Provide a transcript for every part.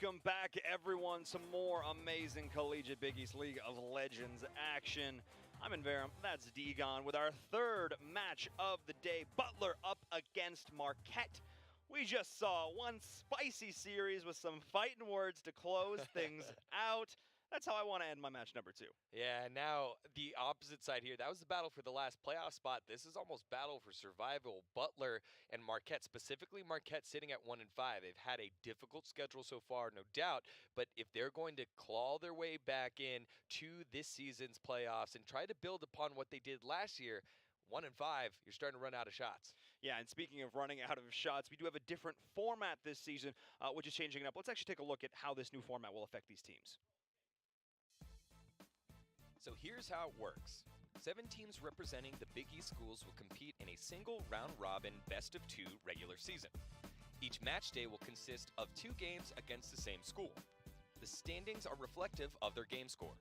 Welcome back, everyone. Some more amazing collegiate Big East League of Legends action. I'm in Verum, that's Degon, with our third match of the day. Butler up against Marquette. We just saw one spicy series with some fighting words to close things out. That's how I want to end my match number 2. Yeah, now the opposite side here. That was the battle for the last playoff spot. This is almost battle for survival. Butler and Marquette, specifically Marquette sitting at 1-5. They've had a difficult schedule so far, no doubt. But if they're going to claw their way back in to this season's playoffs and try to build upon what they did last year, 1-5, you're starting to run out of shots. Yeah, and speaking of running out of shots, we do have a different format this season, which is changing it up. Let's actually take a look at how this new format will affect these teams. So here's how it works. 7 teams representing the Big East schools will compete in a single round-robin best-of-2 regular season. Each match day will consist of 2 games against the same school. The standings are reflective of their game score.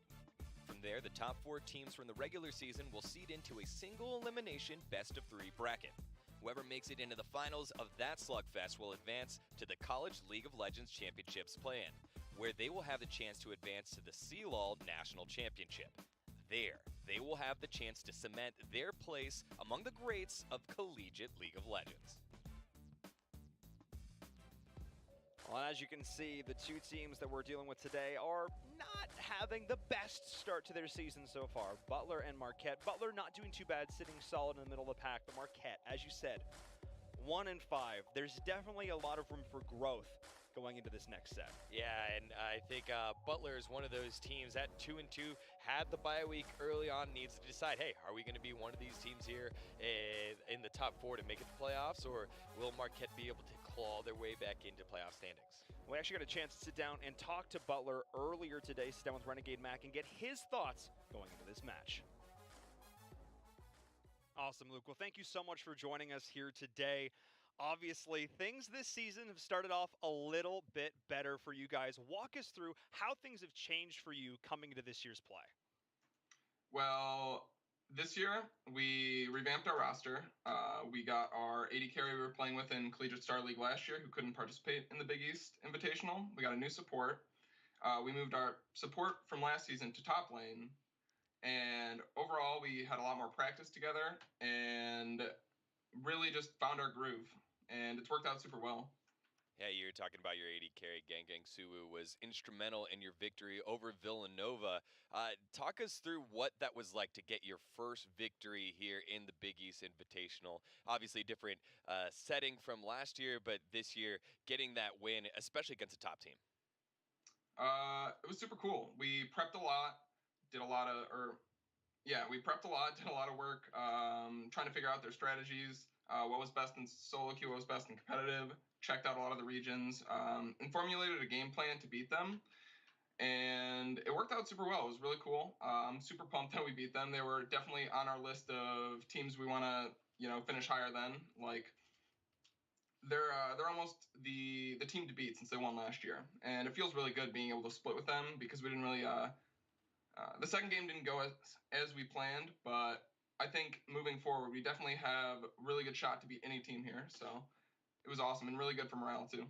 From there, the top 4 teams from the regular season will seed into a single elimination best-of-3 bracket. Whoever makes it into the finals of that slugfest will advance to the College League of Legends Championships play-in, where they will have the chance to advance to the CLOL National Championship. There, they will have the chance to cement their place among the greats of collegiate League of Legends. Well, as you can see, the 2 teams that we're dealing with today are not having the best start to their season so far. Butler and Marquette. Butler not doing too bad, sitting solid in the middle of the pack, but Marquette, as you said, 1-5. There's definitely a lot of room for growth going into this next set. Yeah, and I think Butler is one of those teams at 2-2, had the bye week early on, needs to decide, hey, are we going to be one of these teams here in the top 4 to make it to playoffs, or will Marquette be able to claw their way back into playoff standings? We actually got a chance to sit down and talk to Butler earlier today, sit down with Renegade Mac and get his thoughts going into this match. Awesome, Luke. Well, thank you so much for joining us here today. Obviously, things this season have started off a little bit better for you guys. Walk us through how things have changed for you coming into this year's play. Well, this year we revamped our roster. We got our 80 carry we were playing with in Collegiate Star League last year who couldn't participate in the Big East Invitational. We got a new support. We moved our support from last season to top lane. And overall, we had a lot more practice together and really just found our groove. And it's worked out super well. Yeah, you were talking about your 80 carry. Gang Suwu was instrumental in your victory over Villanova. Talk us through what that was like to get your first victory here in the Big East Invitational. Obviously a different setting from last year, but this year getting that win, especially against a top team. It was super cool. We prepped a lot. We prepped a lot, did a lot of work trying to figure out their strategies, what was best in solo queue, what was best in competitive, checked out a lot of the regions, and formulated a game plan to beat them. And it worked out super well. It was really cool. I'm super pumped that we beat them. They were definitely on our list of teams we want to, finish higher than. Like, they're almost the team to beat since they won last year. And it feels really good being able to split with them because we didn't really the second game didn't go as we planned, but I think moving forward, we definitely have a really good shot to beat any team here. So it was awesome and really good for morale, too.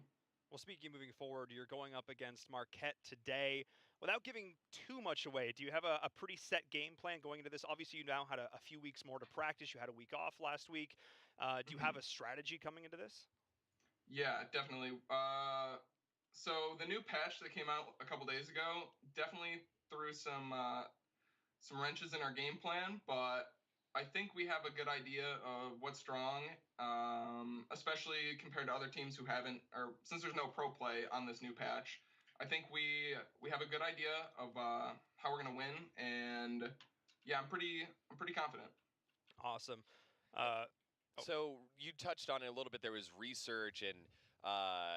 Well, speaking of moving forward, you're going up against Marquette today. Without giving too much away, do you have a pretty set game plan going into this? Obviously, you now had a few weeks more to practice. You had a week off last week. Do you have a strategy coming into this? Yeah, definitely. So the new patch that came out a couple days ago definitely threw some wrenches in our game plan, but I think we have a good idea of what's strong, especially compared to other teams who haven't, or since there's no pro play on this new patch. I think we have a good idea of how we're gonna win, and yeah, I'm pretty confident. Awesome. So you touched on it a little bit. There was research, and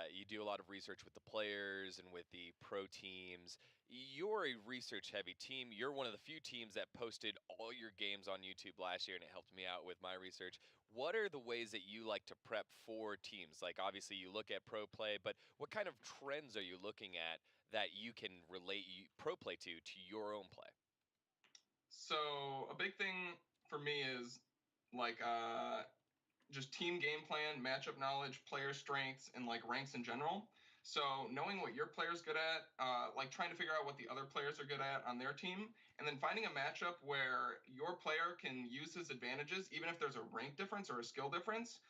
you do a lot of research with the players and with the pro teams. You're a research-heavy team. You're one of the few teams that posted all your games on YouTube last year, and it helped me out with my research. What are the ways that you like to prep for teams? Like, obviously, you look at pro play, but what kind of trends are you looking at that you can relate pro play to your own play? So a big thing for me is like just team game plan, matchup knowledge, player strengths, and like ranks in general. So knowing what your player's good at, like trying to figure out what the other players are good at on their team, and then finding a matchup where your player can use his advantages, even if there's a rank difference or a skill difference,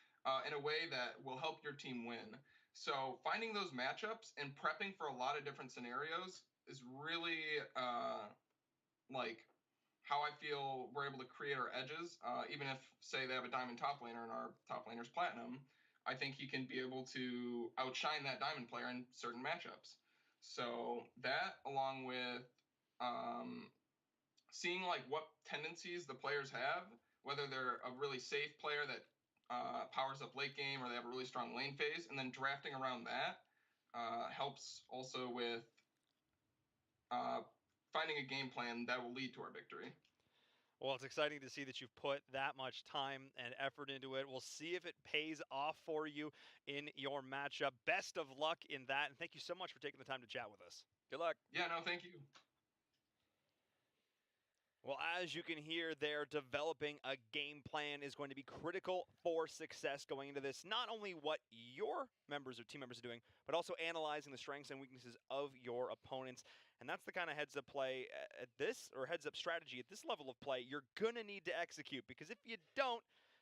in a way that will help your team win. So finding those matchups and prepping for a lot of different scenarios is really like how I feel we're able to create our edges. Even if, say, they have a diamond top laner and our top laner's platinum, I think he can be able to outshine that diamond player in certain matchups. So that, along with seeing like what tendencies the players have, whether they're a really safe player that powers up late game or they have a really strong lane phase, and then drafting around that helps also with uh, finding a game plan that will lead to our victory. Well, it's exciting to see that you've put that much time and effort into it. We'll see if it pays off for you in your matchup. Best of luck in that, and thank you so much for taking the time to chat with us. Good luck. Yeah, no, thank you. Well, as you can hear there, developing a game plan is going to be critical for success going into this. Not only what your members or team members are doing, but also analyzing the strengths and weaknesses of your opponents. And that's the kind of heads up play at this, or heads up strategy at this level of play, you're going to need to execute. Because if you don't,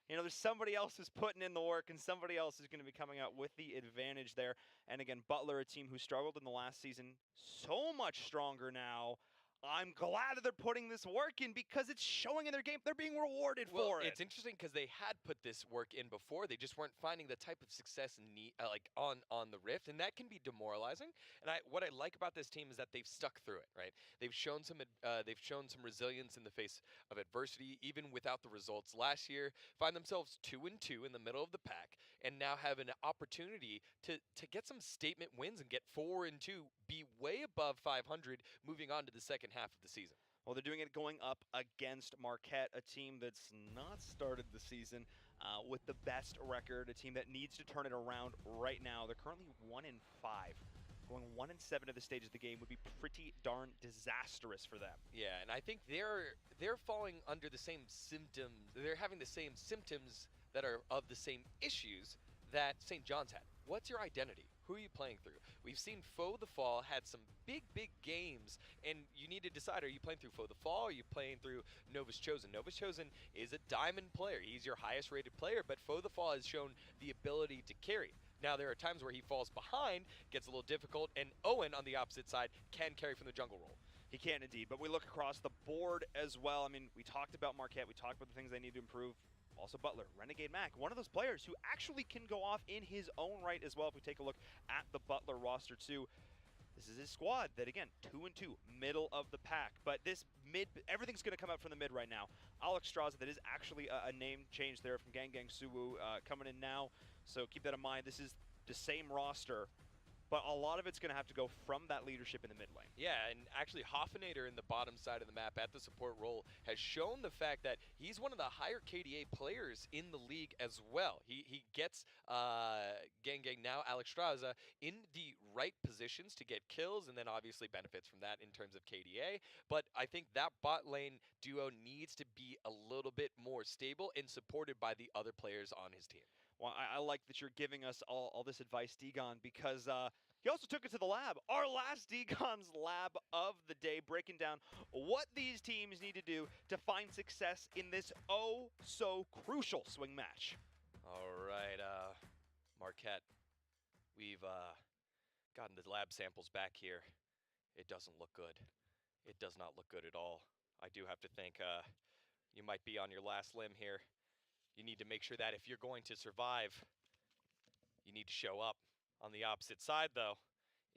there's somebody else who's putting in the work and somebody else is going to be coming out with the advantage there. And again, Butler, a team who struggled in the last season, so much stronger now. I'm glad that they're putting this work in because it's showing in their game. They're being rewarded for it. It's interesting because they had put this work in before. They just weren't finding the type of success like on the Rift, and that can be demoralizing. And what I like about this team is that they've stuck through it. Right? They've shown some resilience in the face of adversity, even without the results last year. Find themselves 2-2 in the middle of the pack, and now have an opportunity to get some statement wins and get 4-2, be way above 500, moving on to the second half of the season. Well, they're doing it going up against Marquette, a team that's not started the season with the best record, a team that needs to turn it around right now. They're currently 1-5. Going 1-7 at the stage of the game would be pretty darn disastrous for them. Yeah, and I think they're falling under the same symptoms. They're having the same symptoms that are of the same issues that St. John's had. What's your identity? Who are you playing through? We've seen Foe the Fall had some big games, and you need to decide, are you playing through Foe the Fall, or are you playing through Novus Chosen? Novus Chosen is a diamond player. He's your highest rated player, but Foe the Fall has shown the ability to carry. Now, there are times where he falls behind, gets a little difficult, and Owen, on the opposite side, can carry from the jungle role. He can indeed, but we look across the board as well. I mean, we talked about Marquette. We talked about the things they need to improve. Also Butler, Renegade Mac, one of those players who actually can go off in his own right as well. If we take a look at the Butler roster too, this is his squad that, again, 2-2, middle of the pack. But this mid, everything's going to come out from the mid right now. Alexstrasza, that is actually a name change there from Gang Suwu coming in now. So keep that in mind. This is the same roster, but a lot of it's going to have to go from that leadership in the mid lane. Yeah, and actually Hoffenator in the bottom side of the map at the support role has shown the fact that he's one of the higher KDA players in the league as well. He gets Gang now Alexstrasza in the right positions to get kills, and then obviously benefits from that in terms of KDA. But I think that bot lane duo needs to be a little bit more stable and supported by the other players on his team. Well, I like that you're giving us all this advice, Degon, because he also took it to the lab. Our last Degon's lab of the day, breaking down what these teams need to do to find success in this oh-so-crucial swing match. All right, Marquette, we've gotten the lab samples back here. It doesn't look good. It does not look good at all. I do have to think you might be on your last limb here. You need to make sure that if you're going to survive, you need to show up. On the opposite side, though,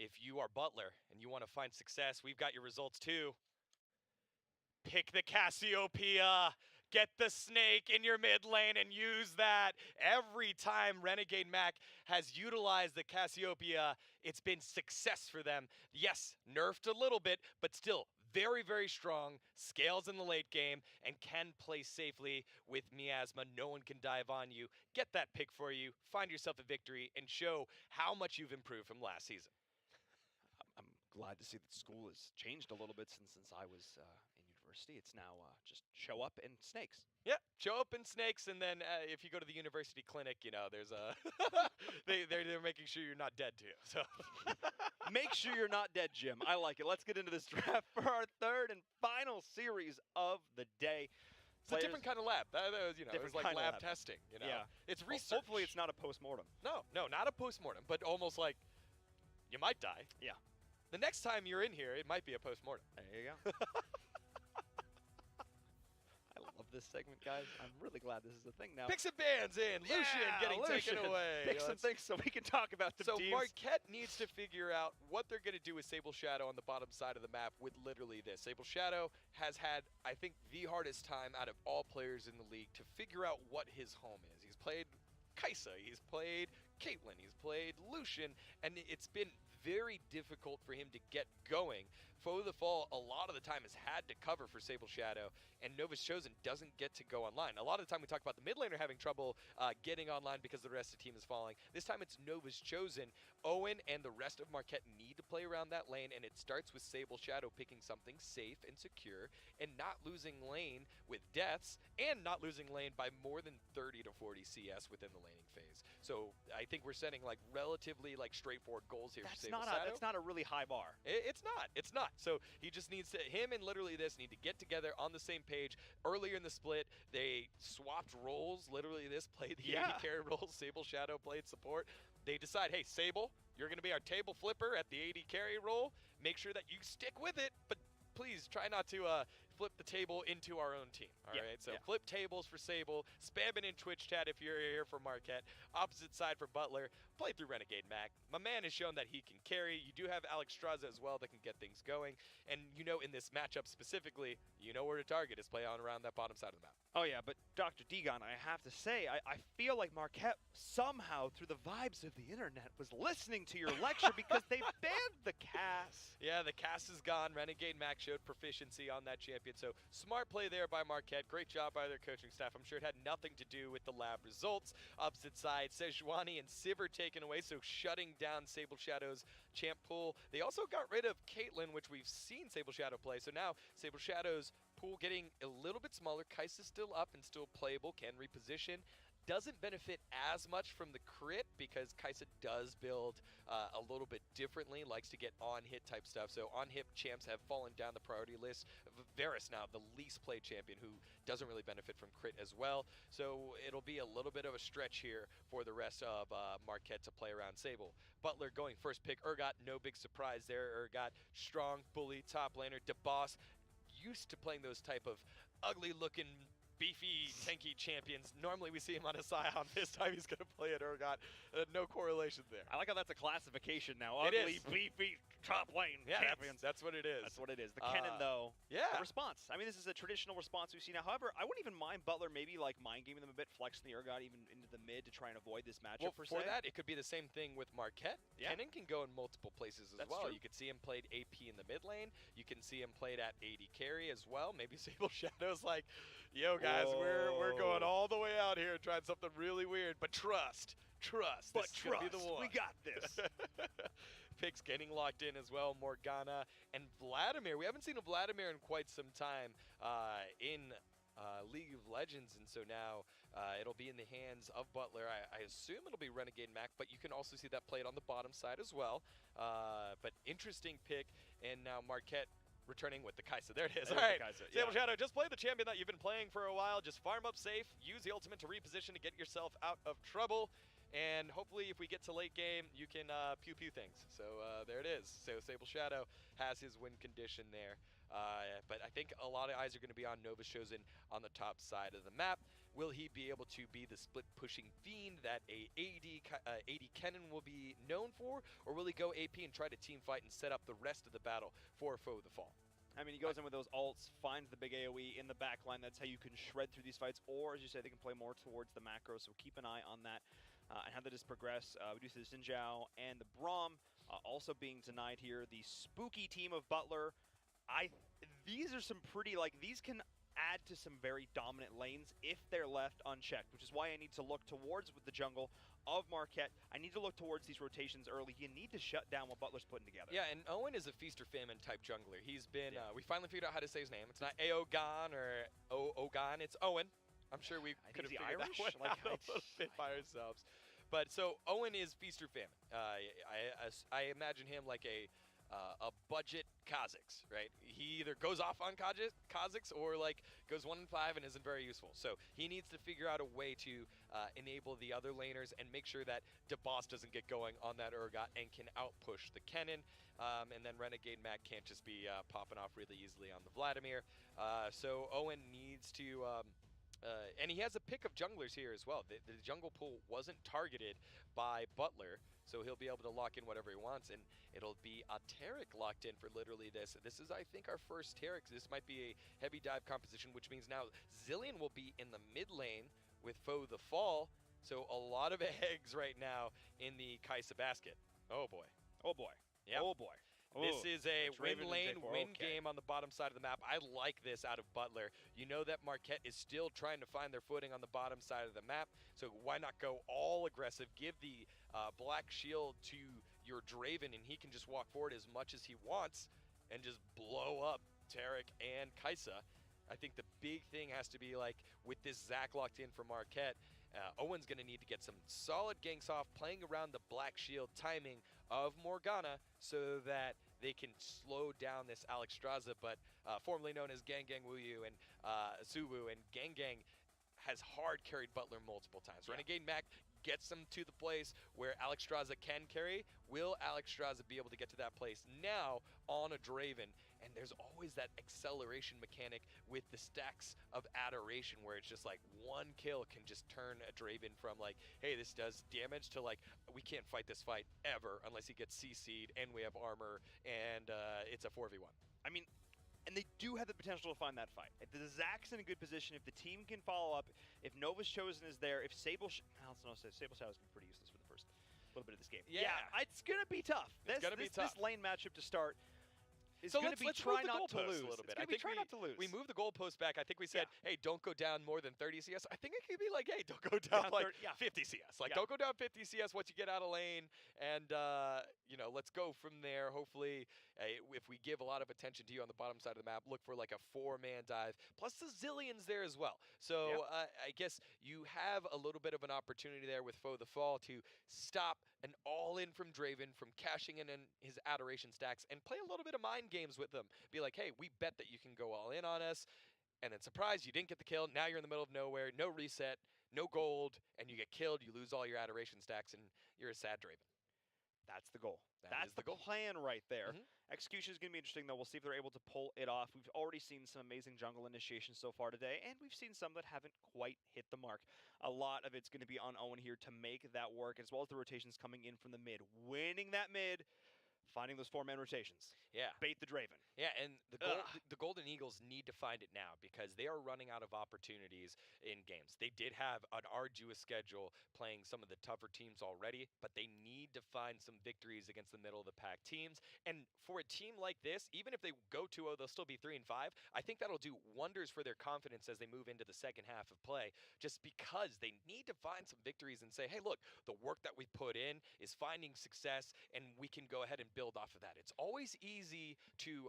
if you are Butler and you want to find success, we've got your results too. Pick the Cassiopeia. Get the snake in your mid lane and use that. Every time Renegade Mac has utilized the Cassiopeia, it's been success for them. Yes, nerfed a little bit, but still very strong, scales in the late game, and can play safely with Miasma. No one can dive on you. Get that pick for you, find yourself a victory, and show how much you've improved from last season. I'm glad to see that school has changed a little bit since I was in university. University, it's now just show up in snakes. Yeah, show up in snakes, and then if you go to the university clinic, there's a they're making sure you're not dead too. So Make sure you're not dead, Jim. I like it. Let's get into this draft for our third and final series of the day. it's a different kind of lab. That was, it Different was like kind of lab lab. testing. Yeah. It's Well, research. hopefully it's not a postmortem. No, not a postmortem, but almost like you might die. Yeah. The next time you're in here, it might be a postmortem. There you go. I love this segment, guys. I'm really glad this is a thing now. Picks and bans in. Lucian getting taken away. Pick some things so we can talk about the So teams. Marquette needs to figure out what they're going to do with Sable Shadow on the bottom side of the map with literally this. Sable Shadow has had, I think, the hardest time out of all players in the league to figure out what his home is. He's played Kaisa, he's played Caitlyn, he's played Lucian, and it's been very difficult for him to get going. Foe the Fall, a lot of the time, has had to cover for Sable Shadow, and Nova's Chosen doesn't get to go online. A lot of the time we talk about the mid laner having trouble getting online because the rest of the team is falling. This time it's Nova's Chosen. Owen and the rest of Marquette need to play around that lane, and it starts with Sable Shadow picking something safe and secure and not losing lane with deaths and not losing lane by more than 30 to 40 CS within the laning phase. So I think we're setting like relatively like straightforward goals here for Sable Shadow. That's not a really high bar. It's not. It's not. So he just needs to, him and literally this need to get together on the same page. Earlier in the split, they swapped roles. Literally this played the AD carry role. Sable Shadow played support. They decide, hey, Sable, you're going to be our table flipper at the AD carry role. Make sure that you stick with it, but please try not to flip the table into our own team. All right, so flip tables for Sable. Spam it in Twitch chat if you're here for Marquette. Opposite side for Butler. Play through Renegade Mac. My man has shown that he can carry. You do have Alex Straza as well that can get things going. And in this matchup specifically, where to target is play on around that bottom side of the map. Oh, yeah, but Dr. Degon, I have to say, I feel like Marquette somehow, through the vibes of the internet, was listening to your lecture because they banned the Cass. Yeah, the Cass is gone. Renegade Mac showed proficiency on that champion. So smart play there by Marquette. Great job by their coaching staff. I'm sure it had nothing to do with the lab results. Opposite side, Sejuani and Sivir taken away, so shutting down Sable Shadow's champ pool. They also got rid of Caitlyn, which we've seen Sable Shadow play. So now Sable Shadow's pool getting a little bit smaller. Kaisa's still up and still playable, can reposition. Doesn't benefit as much from the crit because Kaisa does build a little bit differently, likes to get on-hit type stuff. So on-hit champs have fallen down the priority list. Varus now, the least played champion who doesn't really benefit from crit as well. So it'll be a little bit of a stretch here for the rest of Marquette to play around Sable. Butler going first pick. Urgot, no big surprise there. Urgot, strong, bully, top laner. DeBoss, used to playing those type of ugly-looking beefy, tanky champions. Normally we see him on a Scion. This time he's going to play at Urgot. No correlation there. I like how that's a classification now. It Ugly, is. beefy, top lane champions. That's what it is. That's what it is. The Kennen, though, yeah. the response. I mean, this is a traditional response we see now. However, I wouldn't even mind Butler maybe like mind-gaming them a bit, flexing the Urgot even into the mid to try and avoid this matchup Well, for that, it could be the same thing with Marquette. Yeah. Kennen can go in multiple places as That's well. true. You could see him played AP in the mid lane. You can see him played at AD carry as well. Maybe Sable Shadow's like, yo, guys, we're going all the way out here trying something really weird, but trust. But This is gonna be the one. we got this. Picks getting locked in as well. Morgana and Vladimir. We haven't seen a Vladimir in quite some time in League of Legends, and so now it'll be in the hands of Butler. I assume it'll be Renegade Mac, but you can also see that played on the bottom side as well. But interesting pick, and now Marquette returning with the Kaisa. There it is. All right, Sable Shadow, just play the champion that you've been playing for a while. Just farm up safe. Use the ultimate to reposition to get yourself out of trouble. And hopefully if we get to late game, you can pew-pew things. So there it is. So Sable Shadow has his win condition there. But I think a lot of eyes are going to be on Nova's Chosen on the top side of the map. Will he be able to be the split-pushing fiend that AD Kennen will be known for? Or will he go AP and try to team fight and set up the rest of the battle for Foe the Fall? I mean, he goes in with those ults, finds the big AoE in the back line. That's how you can shred through these fights. Or, as you say, they can play more towards the macro. So keep an eye on that and how that is progress. We do see the Xin Zhao and the Braum also being denied here. The spooky team of Butler. These are some pretty, these can add to some very dominant lanes if they're left unchecked, which is why I need to look towards with the jungle of Marquette. I need to look towards these rotations early. You need to shut down what Butler's putting together. Yeah, and Owen is a feast or famine type jungler. He's been, we finally figured out how to say his name. It's not Aogan or Ogan, it's Owen. I'm sure we could have figured Irish? that one out a little bit by ourselves. But so Owen is feast or famine. I imagine him like a budget Kha'Zix, right? He either goes off on Kha'Zix or like goes 1 and 5 and isn't very useful. So he needs to figure out a way to enable the other laners and make sure that DeBoss doesn't get going on that Urgot and can outpush the Kennen. And then Renegade Mac can't just be popping off really easily on the Vladimir. So Owen needs to. And he has a pick of junglers here as well. The jungle pool wasn't targeted by Butler, so he'll be able to lock in whatever he wants, and it'll be a Taric locked in for literally this. This is, I think, our first Taric. This might be a heavy dive composition, which means now Zilean will be in the mid lane with Foe the Fall, so a lot of eggs right now in the Kai'Sa basket. Oh boy. Oh boy. Yeah. Oh boy. This is a win Raven and lane, J4, win okay. game on the bottom side of the map. I like this out of Butler. You know that Marquette is still trying to find their footing on the bottom side of the map, so why not go all aggressive, give the black shield to your Draven, and he can just walk forward as much as he wants and just blow up Taric and Kai'Sa. I think the big thing has to be, like, with this Zac locked in for Marquette, Owen's going to need to get some solid ganks off, playing around the black shield timing of Morgana so that they can slow down this Alexstrasza, but formerly known as Gang Gang Wuyu and Suwu, and Gang Gang has hard carried Butler multiple times. Yeah. Renegade Mac gets them to the place where Alexstrasza can carry. Will Alexstrasza be able to get to that place now on a Draven? And there's always that acceleration mechanic with the stacks of adoration where it's just like one kill can just turn a Draven from like, hey, this does damage to like, we can't fight this fight ever unless he gets CC'd and we have armor and it's a 4v1. I mean, and they do have the potential to find that fight. If the Zac's in a good position, if the team can follow up, if Nova's Chosen is there, if Sable Shadow is going to be pretty useless for the first little bit of this game. Yeah. It's going to be tough. It's going to be tough. This lane matchup to start is So going to be let's try move the not to goalposts lose. a little bit. It's I gonna be think try not to lose. we moved the goalpost back. I think we said, Yeah. hey, don't go down more than 30 CS. I think it could be like, hey, don't go down like 50 CS. Like, Yeah. don't go down 50 CS once you get out of lane. And, let's go from there. Hopefully, if we give a lot of attention to you on the bottom side of the map, look for like a 4-man dive. Plus the Zillions there as well. So I guess you have a little bit of an opportunity there with Foe the Fall to stop an all-in from Draven from cashing in his adoration stacks and play a little bit of mind games with them. Be like, hey, we bet that you can go all in on us, and then surprise, you didn't get the kill. Now you're in the middle of nowhere, no reset, no gold, and you get killed. You lose all your adoration stacks, and you're a sad Draven. That's the goal. That is That's the goal. plan right there. Mhm. Execution is going to be interesting, though. We'll see if they're able to pull it off. We've already seen some amazing jungle initiations so far today, and we've seen some that haven't quite hit the mark. A lot of it's going to be on Owen here to make that work, as well as the rotations coming in from the mid. Winning that mid, finding those 4-man rotations. Yeah. Bait the Draven. Yeah, and the Golden Eagles need to find it now because they are running out of opportunities in games. They did have an arduous schedule playing some of the tougher teams already, but they need to find some victories against the middle of the pack teams. And for a team like this, even if they go 2-0, they'll still be 3-5. I think that'll do wonders for their confidence as they move into the second half of play, just because they need to find some victories and say, hey, look, the work that we put in is finding success, and we can go ahead and build off of that. It's always easy to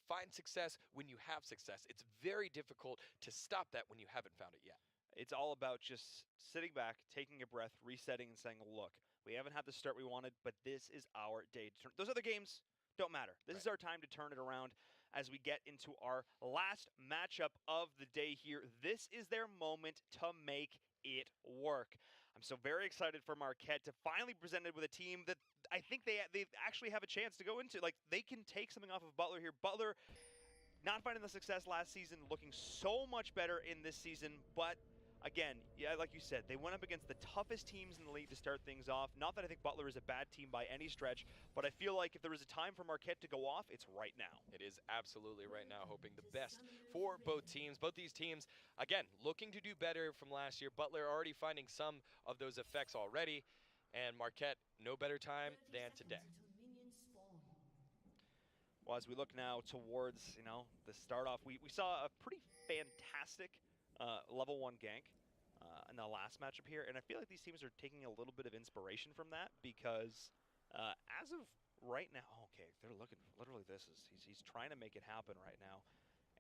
find success when you have success. It's very difficult to stop that when you haven't found it yet. It's all about just sitting back, taking a breath, resetting, and saying, look, we haven't had the start we wanted, but this is our day to turn. Those other games don't matter. This is our time to turn it around as we get into our last matchup of the day here. This is their moment to make it work. I'm so very excited for Marquette to finally be presented with a team that I think they actually have a chance to go into. Like, they can take something off of Butler here. Butler not finding the success last season, looking so much better in this season, but again, yeah, like you said, they went up against the toughest teams in the league to start things off. Not that I think Butler is a bad team by any stretch, but I feel like if there was a time for Marquette to go off, it's right now. It is absolutely right now, hoping the best for both teams. Both these teams, again, looking to do better from last year. Butler already finding some of those effects already, and Marquette, no better time than today. Well, as we look now towards, the start off, we saw a pretty fantastic level 1 gank in the last matchup here, and I feel like these teams are taking a little bit of inspiration from that because as of right now, okay, they're looking, literally he's trying to make it happen right now,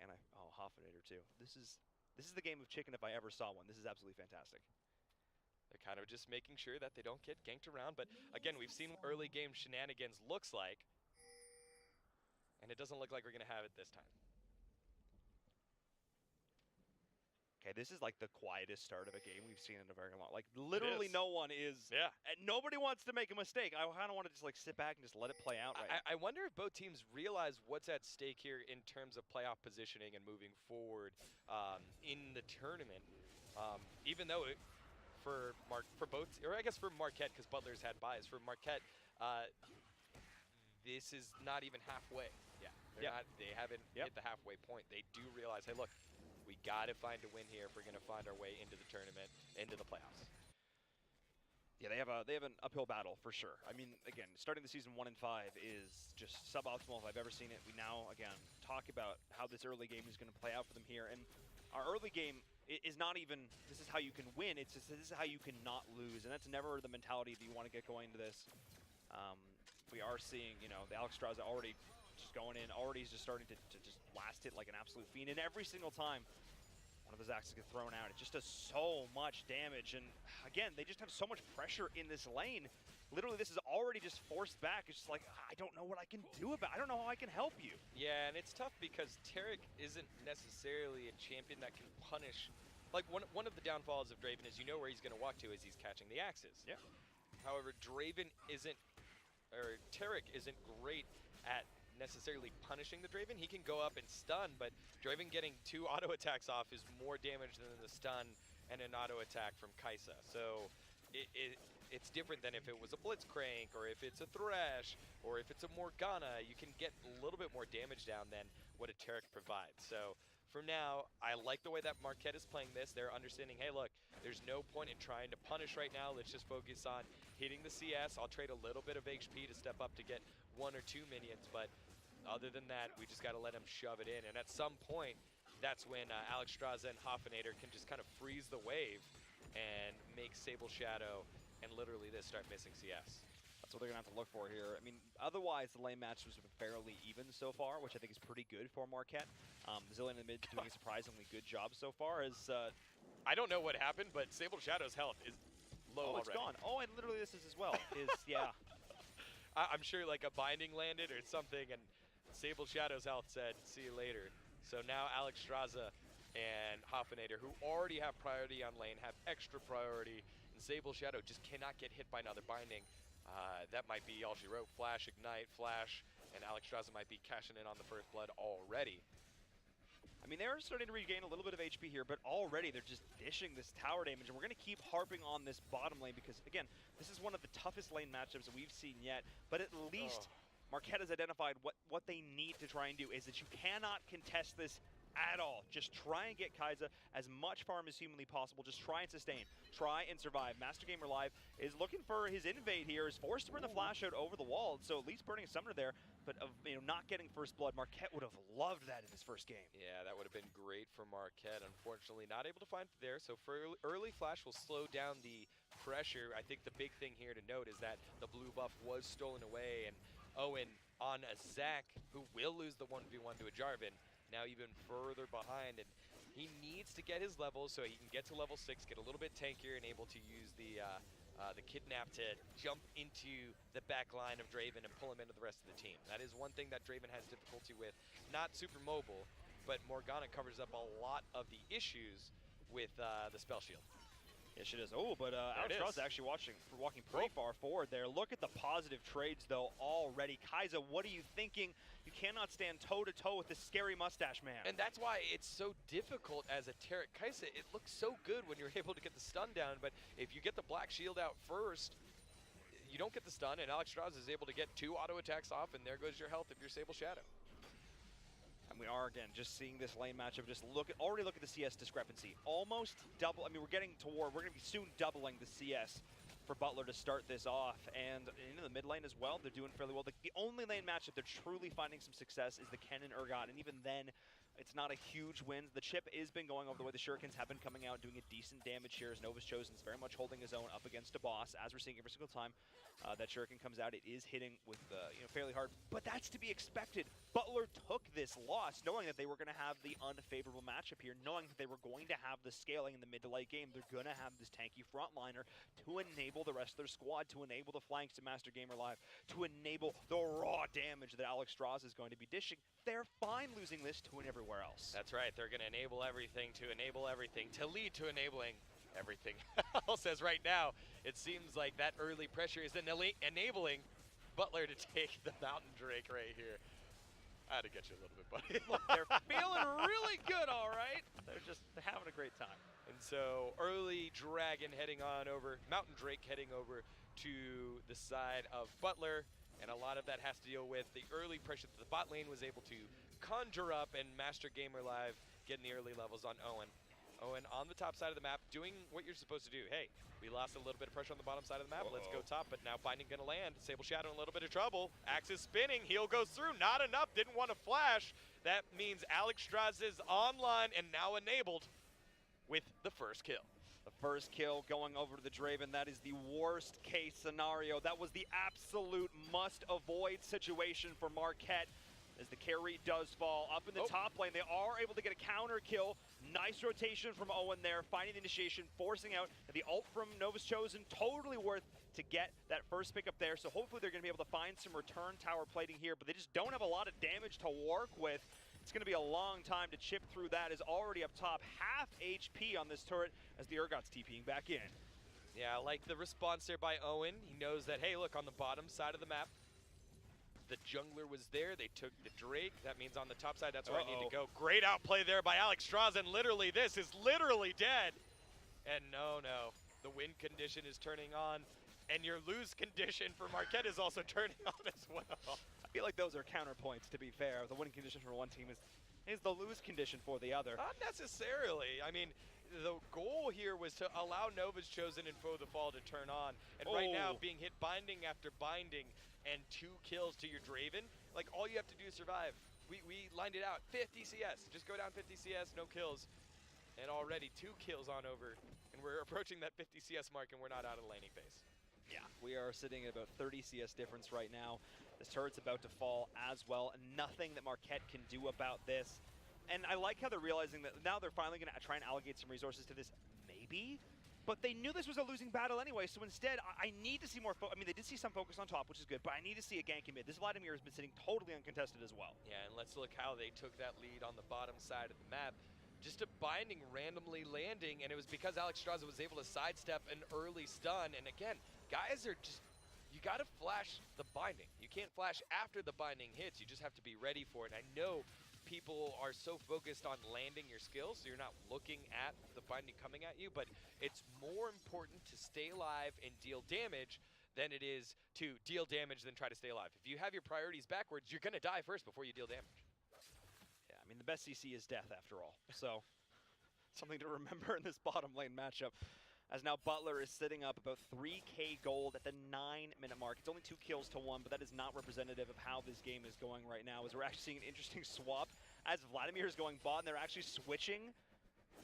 and Hoffinator too. This is the game of chicken if I ever saw one. This is absolutely fantastic. They're kind of just making sure that they don't get ganked around, but again, we've seen early game shenanigans looks like, and it doesn't look like we're going to have it this time. Okay, this is like the quietest start of a game we've seen in a very long. Like literally, no one is. Yeah. Nobody wants to make a mistake. I kind of want to just like sit back and just let it play out. Right. I wonder if both teams realize what's at stake here in terms of playoff positioning and moving forward in the tournament. Even though for both, or I guess for Marquette, because Butler's had buys. For Marquette, this is not even halfway. Yeah. They haven't hit the halfway point. They do realize, hey, look. We got to find a win here if we're going to find our way into the tournament, into the playoffs. Yeah, they have an uphill battle for sure. I mean, again, starting the season 1-5 is just suboptimal if I've ever seen it. We now again talk about how this early game is going to play out for them here, and our early game is not even this is how you can win. It's just this is how you can not lose, and that's never the mentality that you want to get going into this. We are seeing, you know, the Alex Straza already. Just going in, already he's just starting to just blast it like an absolute fiend. And every single time one of those axes gets thrown out, it just does so much damage. And again, they just have so much pressure in this lane. Literally, this is already just forced back. It's just like, I don't know what I can do about it. I don't know how I can help you. Yeah, and it's tough because Tarek isn't necessarily a champion that can punish. Like, one of the downfalls of Draven is you know where he's going to walk to as he's catching the axes. Yeah. However, Tarek isn't great at necessarily punishing the Draven. He can go up and stun, but Draven getting 2 auto attacks off is more damage than the stun and an auto attack from Kaisa. So it's different than if it was a Blitzcrank or if it's a Thresh or if it's a Morgana. You can get a little bit more damage down than what a Tarek provides. So for now, I like the way that Marquette is playing this. They're understanding, hey, look, there's no point in trying to punish right now. Let's just focus on hitting the CS. I'll trade a little bit of HP to step up to get 1 or 2 minions, but other than that, we just got to let him shove it in. And at some point, that's when Alex Straza and Hoffinator can just kind of freeze the wave and make Sable Shadow and literally this start missing CS. That's what they're going to have to look for here. I mean, otherwise, the lane match has been fairly even so far, which I think is pretty good for Marquette. Zillion in the mid doing a surprisingly good job so far. I don't know what happened, but Sable Shadow's health is low already. Gone. Oh, and literally this is as well. Yeah. I'm sure like a binding landed or something, and Sable Shadow's health said, see you later. So now Alex Straza and Hoffinator, who already have priority on lane, have extra priority, and Sable Shadow just cannot get hit by another binding. That might be all she wrote. Flash, Ignite, Flash, and Alex Straza might be cashing in on the first blood already. I mean, they're starting to regain a little bit of HP here, but already they're just dishing this tower damage, and we're going to keep harping on this bottom lane because, again, this is one of the toughest lane matchups that we've seen yet, but at least Marquette has identified what they need to try and do is that you cannot contest this at all. Just try and get Kaisa as much farm as humanly possible. Just try and sustain. Try and survive. Master Gamer Live is looking for his invade here. Is forced to burn the flash out over the wall, so at least burning a summoner there. But not getting first blood, Marquette would have loved that in his first game. Yeah, that would have been great for Marquette. Unfortunately, not able to find it there. So for early flash will slow down the pressure. I think the big thing here to note is that the blue buff was stolen away, and Owen on a Zac, who will lose the 1v1 to a Jarvan, now even further behind, and he needs to get his levels so he can get to level 6, get a little bit tankier, and able to use the kidnap to jump into the back line of Draven and pull him into the rest of the team. That is one thing that Draven has difficulty with. Not super mobile, but Morgana covers up a lot of the issues with the spell shield. Yes, it is. Oh, but Alex Straza actually walking pretty far forward there. Look at the positive trades, though, already. Kaisa, what are you thinking? You cannot stand toe-to-toe with this scary mustache man. And that's why it's so difficult as a Tarek Kaisa. It looks so good when you're able to get the stun down, but if you get the black shield out first, you don't get the stun, and Alex Straza is able to get 2 auto attacks off, and there goes your health if you're Sable Shadow. And we are, again, just seeing this lane matchup. Just already look at the CS discrepancy. Almost double. I mean, we're going to be soon doubling the CS for Butler to start this off. And into the mid lane as well, they're doing fairly well. The only lane matchup they're truly finding some success is the Ken and Urgot. And even then, It's not a huge win. The chip has been going over the way. The Shurikens have been coming out and doing a decent damage here as Nova's Chosen is very much holding his own up against a boss. As we're seeing every single time that Shuriken comes out, it is hitting with fairly hard. But that's to be expected. Butler took this loss knowing that they were going to have the unfavorable matchup here, knowing that they were going to have the scaling in the mid to late game. They're going to have this tanky frontliner to enable the rest of their squad, to enable the flanks to Master Gamer Live, to enable the raw damage that Alex Strauss is going to be dishing. They're fine losing this to an everywhere else. That's right. They're going to enable everything to lead to enabling everything else. As right now, it seems like that early pressure is enabling Butler to take the Mountain Drake right here. I had to get you a little bit, buddy. Look, they're feeling really good, all right. They're having a great time. And so early Dragon heading on over, Mountain Drake heading over to the side of Butler. And a lot of that has to deal with the early pressure that the bot lane was able to conjure up, and Master Gamer Live getting the early levels on Owen. Owen on the top side of the map doing what you're supposed to do. Hey, we lost a little bit of pressure on the bottom side of the map. Let's go top, but now Binding gonna land. Sable Shadow in a little bit of trouble. Axe is spinning, heal goes through, not enough, didn't want to flash. That means Alex Strauss is online and now enabled with the first kill. The first kill going over to the Draven. That is the worst case scenario. That was the absolute must avoid situation for Marquette as the carry does fall. Up in the top lane, they are able to get a counter kill. Nice rotation from Owen there, finding the initiation, forcing out the ult from Nova's Chosen. Totally worth to get that first pick up there. So hopefully they're going to be able to find some return tower plating here, but they just don't have a lot of damage to work with. It's going to be a long time to chip through that. Is already up top, half HP on this turret as the Urgot's TPing back in. Yeah, I like the response there by Owen. He knows that, hey, look, on the bottom side of the map, the jungler was there. They took the Drake. That means on the top side, that's where I need to go. Great outplay there by Alex Strauss, and literally this is literally dead. And no, the win condition is turning on, and your lose condition for Marquette is also turning on as well. I feel like those are counterpoints, to be fair. The winning condition for one team is the lose condition for the other. Not necessarily. I mean, the goal here was to allow Nova's Chosen and Foe the Fall to turn on. And right now, being hit binding after binding and 2 kills to your Draven, like all you have to do is survive. We lined it out, 50 CS. Just go down 50 CS, no kills. And already 2 kills on over. And we're approaching that 50 CS mark, and we're not out of the laning phase. Yeah, we are sitting at about 30 CS difference right now. This turret's about to fall as well. Nothing that Marquette can do about this. And I like how they're realizing that now they're finally going to try and allocate some resources to this, maybe? But they knew this was a losing battle anyway, so instead, I need to see more I mean, they did see some focus on top, which is good, but I need to see a gank in mid. This Vladimir has been sitting totally uncontested as well. Yeah, and let's look how they took that lead on the bottom side of the map. Just a binding randomly landing, and it was because Alex Strauss was able to sidestep an early stun. And again, guys are just, you got to flash the binding. You can't flash after the binding hits. You just have to be ready for it. And I know people are so focused on landing your skills, so you're not looking at the binding coming at you, but it's more important to stay alive and deal damage than it is to deal damage than try to stay alive. If you have your priorities backwards, you're going to die first before you deal damage. Yeah, I mean, the best CC is death after all. So something to remember in this bottom lane matchup. As now Butler is sitting up about 3K gold at the 9-minute mark. It's only 2 kills to 1, but that is not representative of how this game is going right now, as we're actually seeing an interesting swap as Vladimir is going bot, and they're actually switching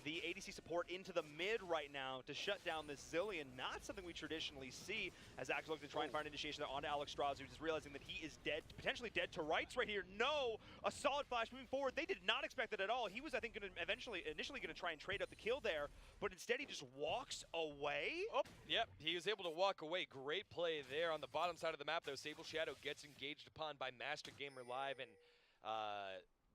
the ADC support into the mid right now to shut down this Zillion. Not something we traditionally see, as Axe looks to try and find initiation there onto Alex Strauss, who's just realizing that he is dead, potentially dead to rights right here. No! A solid flash moving forward. They did not expect it at all. He was, I think, initially going to try and trade out the kill there, but instead he just walks away. Oh, yep, he was able to walk away. Great play there on the bottom side of the map, though. Sable Shadow gets engaged upon by Master Gamer Live and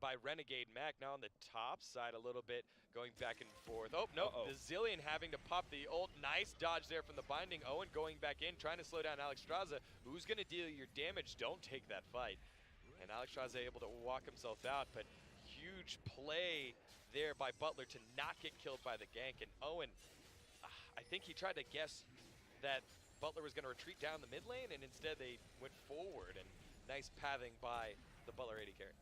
by Renegade Mac. Now on the top side a little bit, going back and forth. Oh, no, the Zillion having to pop the ult. Nice dodge there from the binding. Owen going back in, trying to slow down Alex Strauss. Who's going to deal your damage? Don't take that fight. And Alex Strauss able to walk himself out, but huge play there by Butler to not get killed by the gank. And Owen, I think he tried to guess that Butler was going to retreat down the mid lane, and instead they went forward. And nice pathing by the Butler AD carry.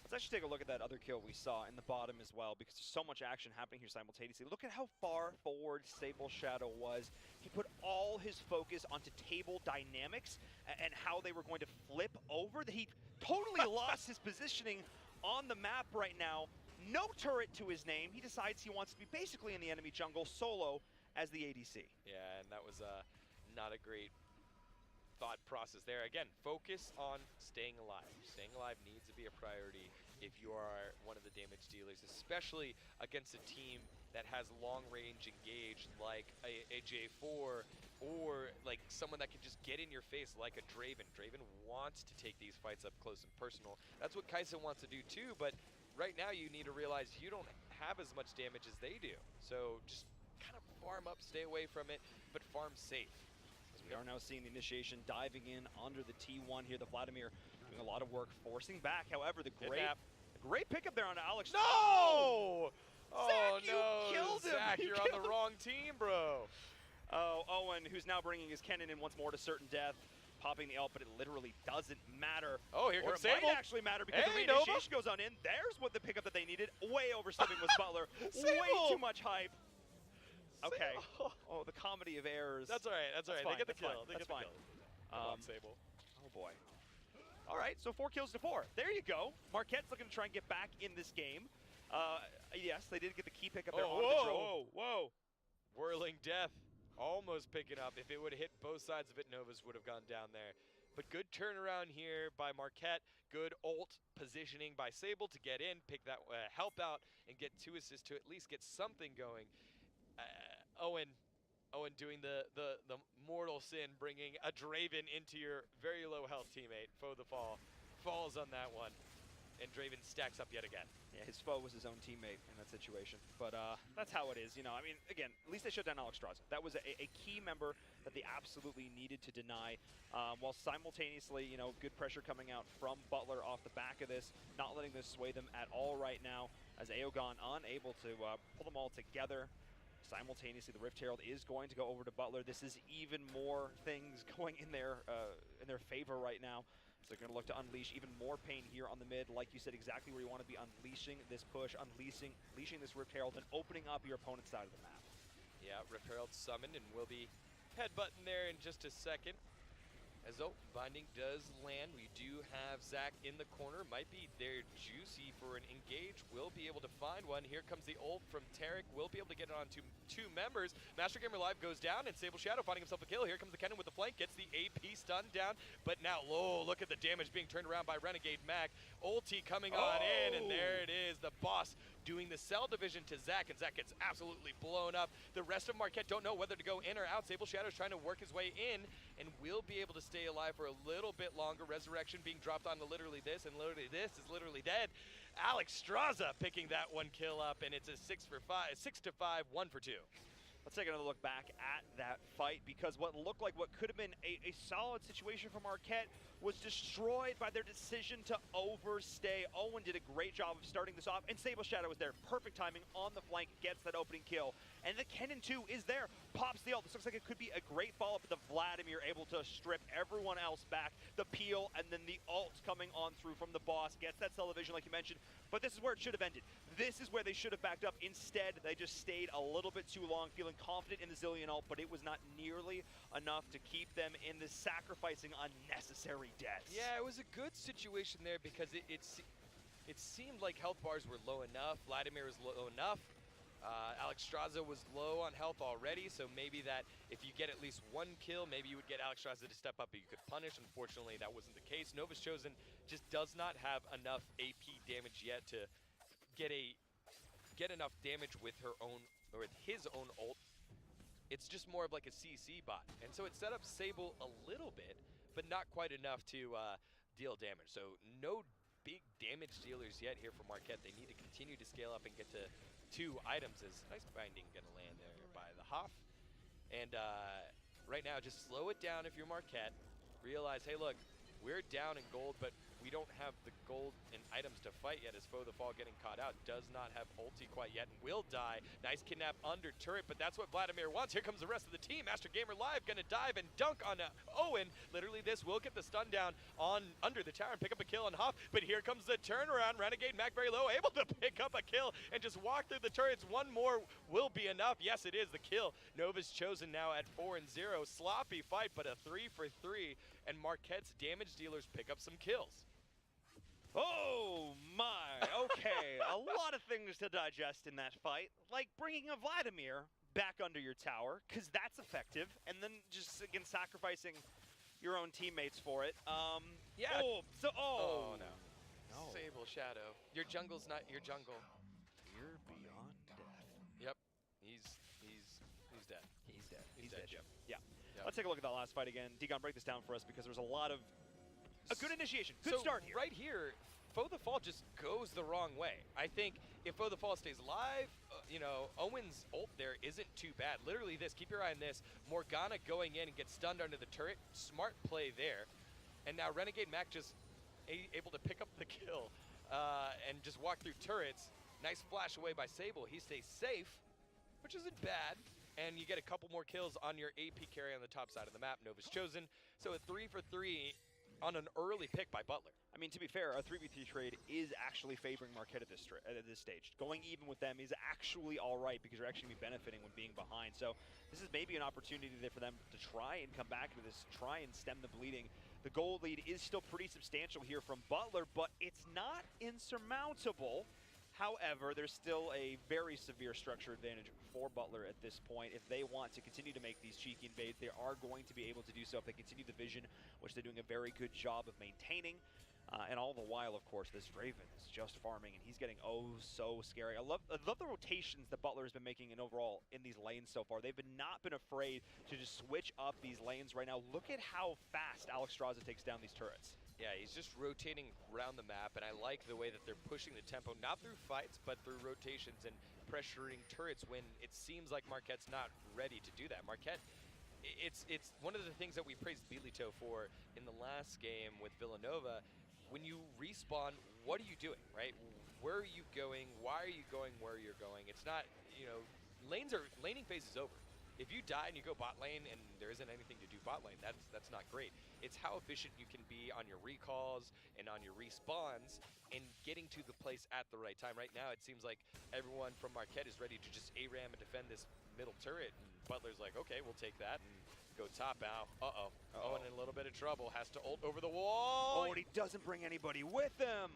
Let's actually take a look at that other kill we saw in the bottom as well, because there's so much action happening here simultaneously. Look at how far forward Sable Shadow was. He put all his focus onto table dynamics and how they were going to flip over. He totally lost his positioning on the map right now. no turret to his name. He decides he wants to be basically in the enemy jungle solo as the ADC. Yeah, and that was not a great thought process there. Again, focus on staying alive. Staying alive needs to be a priority if you are one of the damage dealers, especially against a team that has long-range engage like a J4, or like someone that can just get in your face like a Draven. Draven wants to take these fights up close and personal. That's what Kai'Sa wants to do too, but right now you need to realize you don't have as much damage as they do. So just kind of farm up, stay away from it, but farm safe. We are now seeing the initiation diving in under the T1 here. The Vladimir doing a lot of work, forcing back. However, the great pickup there on Alex. No! Oh, Zach, no, you killed him. Zach, you're on the wrong team, bro. Oh, Owen, who's now bringing his cannon in once more to certain death, popping the ult, but it literally doesn't matter. Oh, here comes Sable. It might actually matter because the reinitiation goes on in. There's what the pickup that they needed. Way overstepping was Butler. Way too much hype. Okay. Oh, the comedy of errors. That's all right. That's all right. They get the kill. That's fine. Come on, Sable. Oh boy. All right. So 4 kills to 4. There you go. Marquette's looking to try and get back in this game. Yes, they did get the key pickup there on the drone. Whoa. Whirling Death. Almost picking up. If it would have hit both sides of it, Novus would have gone down there. But good turnaround here by Marquette. Good ult positioning by Sable to get in, pick that help out, and get 2 assists to at least get something going. Owen doing the mortal sin, bringing a Draven into your very low health teammate. Foe the fall. Falls on that one. And Draven stacks up yet again. Yeah, his foe was his own teammate in that situation. But that's how it is, you know. I mean, again, at least they shut down Alex Straza. That was a key member that they absolutely needed to deny. While simultaneously, you know, good pressure coming out from Butler off the back of this, not letting this sway them at all right now, as Aogon unable to pull them all together. Simultaneously, the Rift Herald is going to go over to Butler. This is even more things going in their favor right now. So they're going to look to unleash even more pain here on the mid. Like you said, exactly where you want to be, unleashing this push, unleashing this Rift Herald, and opening up your opponent's side of the map. Yeah, Rift Herald summoned, and we'll be headbutting there in just a second. As Binding does land, we do have Zach in the corner. Might be there juicy for an engage. We'll be able to find one. Here comes the ult from Tarek. We'll be able to get it on to 2 members. Master Gamer Live goes down, and Sable Shadow finding himself a kill. Here comes the cannon with the flank. Gets the AP stun down. But now, look at the damage being turned around by Renegade Mac. Ulti coming on in, and there it is. The boss doing the cell division to Zach, and Zach gets absolutely blown up. The rest of Marquette don't know whether to go in or out. Sable Shadow's trying to work his way in, and will be able to stay alive for a little bit longer. Resurrection being dropped onto literally this, and literally this is literally dead. Alex Straza picking that one kill up, and it's a 6 to 5, 1 for 2. Let's take another look back at that fight, because what looked like what could have been a solid situation for Marquette was destroyed by their decision to overstay. Owen did a great job of starting this off, and Sable Shadow was there. Perfect timing on the flank, gets that opening kill. And the Kennen 2 is there, pops the ult. This looks like it could be a great follow-up, but the Vladimir able to strip everyone else back. The peel, and then the ult coming on through from the boss, gets that television like you mentioned. But this is where it should have ended. This is where they should have backed up. Instead, they just stayed a little bit too long, feeling confident in the Zillion ult, but it was not nearly enough to keep them in this sacrificing unnecessary deaths. Yeah, it was a good situation there because it seemed like health bars were low enough. Vladimir was low enough. Alex Straza was low on health already, so maybe that if you get at least 1 kill, maybe you would get Alex Straza to step up, but you could punish. Unfortunately, that wasn't the case. Novus Chosen just does not have enough AP damage yet to get enough damage with her own, or with his own ult. It's just more of like a CC bot, and so it set up Sable a little bit, but not quite enough to deal damage. So no big damage dealers yet here for Marquette. They need to continue to scale up and get to 2 items. Is nice binding gonna land there by the Hoff. And right now, just slow it down if you're Marquette. Realize, hey, look, we're down in gold, but we don't have the gold and items to fight yet, as Foe the Fall getting caught out. Does not have ulti quite yet and will die. Nice kidnap under turret, but that's what Vladimir wants. Here comes the rest of the team. Master Gamer Live gonna dive and dunk on Owen. Literally this will get the stun down on under the tower and pick up a kill on Huff, but here comes the turnaround. Renegade Mac very low, able to pick up a kill and just walk through the turrets. One more will be enough. Yes, it is the kill. Nova's Chosen now at 4-0. Sloppy fight, but a 3 for 3, and Marquette's damage dealers pick up some kills. Oh my, okay. A lot of things to digest in that fight, like bringing a Vladimir back under your tower, because that's effective, and then just, again, sacrificing your own teammates for it. Yeah. Oh, no. No. Sable Shadow. Your jungle's not your jungle. Fear beyond death. Yep. He's dead. He's dead. He's dead, Jim. Yeah. Yep. Let's take a look at that last fight again. Degon, break this down for us, because there's a lot of... A good initiation. Good So start here. Right here, Foe the Fall just goes the wrong way. I think if Foe the Fall stays alive, Owen's ult there isn't too bad. Literally this, keep your eye on this. Morgana going in and gets stunned under the turret. Smart play there. And now Renegade Mac just able to pick up the kill and just walk through turrets. Nice flash away by Sable. He stays safe, which isn't bad. And you get a couple more kills on your AP carry on the top side of the map. Nova's chosen. So a 3 for 3 on an early pick by Butler. I mean, to be fair, a 3v3 trade is actually favoring Marquette at this stage. Going even with them is actually all right, because you're actually benefiting when being behind. So this is maybe an opportunity there for them to try and come back into this, try and stem the bleeding. The goal lead is still pretty substantial here from Butler, but it's not insurmountable. However, there's still a very severe structure advantage for Butler at this point. If they want to continue to make these cheeky invades, they are going to be able to do so if they continue the vision, which they're doing a very good job of maintaining. And all the while, of course, this Draven is just farming, and he's getting oh so scary. I love the rotations that Butler has been making in overall in these lanes so far. They've not been afraid to just switch up these lanes right now. Look at how fast Alexstrasza takes down these turrets. Yeah, he's just rotating around the map, and I like the way that they're pushing the tempo, not through fights, but through rotations and pressuring turrets when it seems like Marquette's not ready to do that. Marquette, it's one of the things that we praised Bilito for in the last game with Villanova. When you respawn, what are you doing, right? Where are you going? Why are you going where you're going? It's not, laning phase is over. If you die and you go bot lane and there isn't anything to do bot lane, that's not great. It's how efficient you can be on your recalls and on your respawns and getting to the place at the right time. Right now, it seems like everyone from Marquette is ready to just ARAM and defend this middle turret, and Butler's like, okay, we'll take that and go top out. Owen in a little bit of trouble, has to ult over the wall. Oh, and he doesn't bring anybody with him.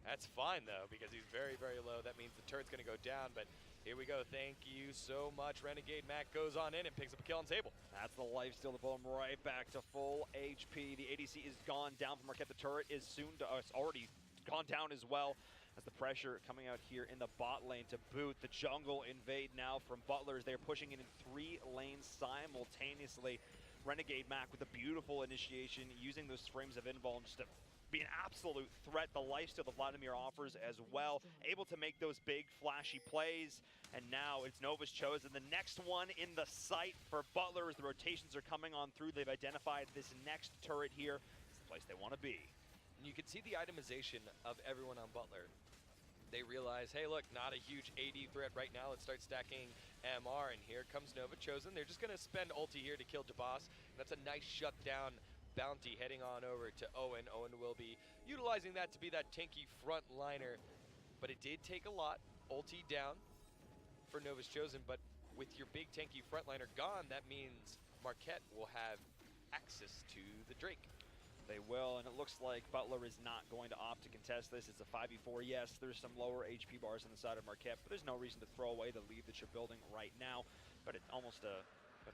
That's fine, though, because he's very, very low. That means the turret's going to go down, but here we go. Thank you so much. Renegade Mac goes on in and picks up a kill on Sable. That's the lifesteal to pull him right back to full HP. The ADC is gone down from Marquette. The turret is it's already gone down as well, as the pressure coming out here in the bot lane to boot. The jungle invade now from Butler as they're pushing it in 3 lanes simultaneously. Renegade Mac with a beautiful initiation, using those frames of invuln just to be an absolute threat. The lifesteal that Vladimir offers as well, able to make those big flashy plays. And now it's Nova's chosen. The next one in the sight for Butler as the rotations are coming on through. They've identified this next turret here. It's the place they want to be. And you can see the itemization of everyone on Butler. They realize, hey, look, not a huge AD threat right now. Let's start stacking MR, and here comes Nova Chosen. They're just going to spend ulti here to kill DeBoss. That's a nice shutdown bounty heading on over to Owen. Owen will be utilizing that to be that tanky frontliner, but it did take a lot. Ulti down for Nova's Chosen, but with your big tanky frontliner gone, that means Marquette will have access to the Drake. They will, and it looks like Butler is not going to opt to contest this. It's a 5v4. Yes, there's some lower HP bars on the side of Marquette, but there's no reason to throw away the lead that you're building right now. But it's almost an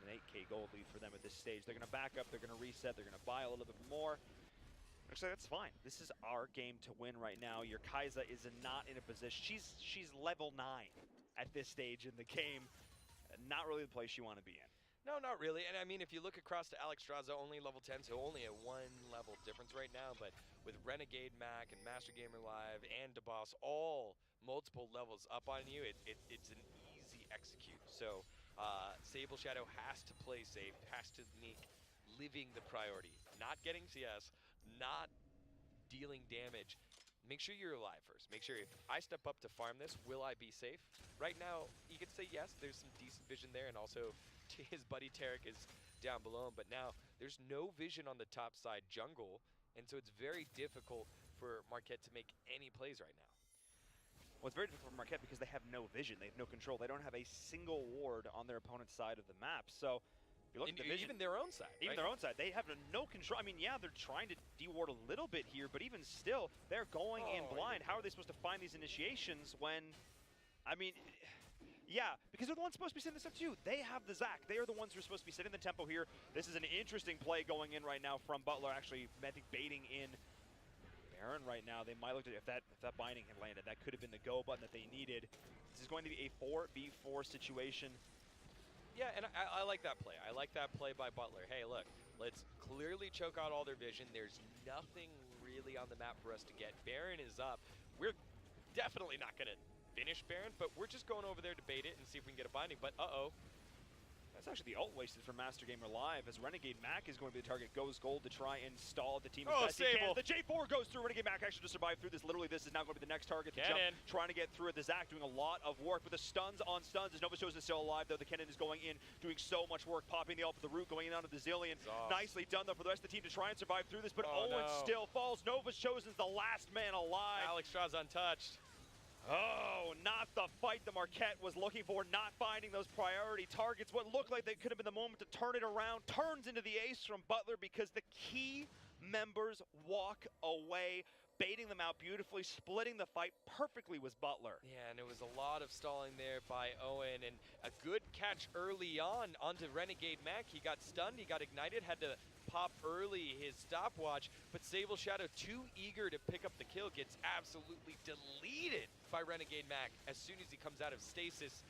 8K gold lead for them at this stage. They're going to back up, they're going to reset, they're going to buy a little bit more. Looks like that's fine. This is our game to win right now. Your Kai'Sa is not in a position. She's level 9 at this stage in the game. Not really the place you want to be in. No, not really. And I mean, if you look across to Alexstrasza, only level 10, so only a 1 level difference right now. But with Renegade Mac and Master Gamer Live and DeBoss all multiple levels up on you, it's an easy execute. So Sable Shadow has to play safe, has to make living the priority. Not getting CS, not dealing damage. Make sure you're alive first. Make sure if I step up to farm this, will I be safe? Right now, you could say yes, there's some decent vision there, and also his buddy Tarek is down below him, but now there's no vision on the top side jungle, and so it's very difficult for Marquette to make any plays right now. Well, it's very difficult for Marquette because they have no vision, they have no control, they don't have a single ward on their opponent's side of the map, so You look at the vision. Even their own side. Even right? their own side. They have no control. I mean, yeah, they're trying to deward a little bit here, but even still, they're going in blind. How are they supposed to find these initiations when, I mean, yeah, because they're the ones supposed to be setting this up too. They have the Zac. They are the ones who are supposed to be setting the tempo here. This is an interesting play going in right now from Butler. Actually, I think baiting in Baron right now. They might look at if that binding had landed. That could have been the go button that they needed. This is going to be a 4v4 situation. Yeah, and I like that play. I like that play by Butler. Hey, look, let's clearly choke out all their vision. There's nothing really on the map for us to get. Baron is up. We're definitely not going to finish Baron, but we're just going over there to bait it and see if we can get a binding. But That's actually the ult wasted from Master Gamer Live as Renegade Mac is going to be the target. Goes gold to try and stall the team as best he can. The J4 goes through. Renegade Mac actually to survive through this. Literally, this is now going to be the next target to jump. Trying to get through it. The Zac doing a lot of work with the stuns on stuns as Nova's Chosen is still alive, though. The Kennen is going in, doing so much work, popping the ult for the root, going in onto the Zillion. Nicely done, though, for the rest of the team to try and survive through this, but Owen still falls. Nova's Chosen's the last man alive. Alex Straw's untouched. Oh, not the fight that Marquette was looking for, not finding those priority targets. What looked like they could have been the moment to turn it around turns into the ace from Butler because the key members walk away, baiting them out beautifully, splitting the fight perfectly was Butler. Yeah, and it was a lot of stalling there by Owen, and a good catch early on onto Renegade Mac. He got stunned, he got ignited, had to pop early his stopwatch, but Sable Shadow, too eager to pick up the kill, gets absolutely deleted by Renegade Mac as soon as he comes out of stasis,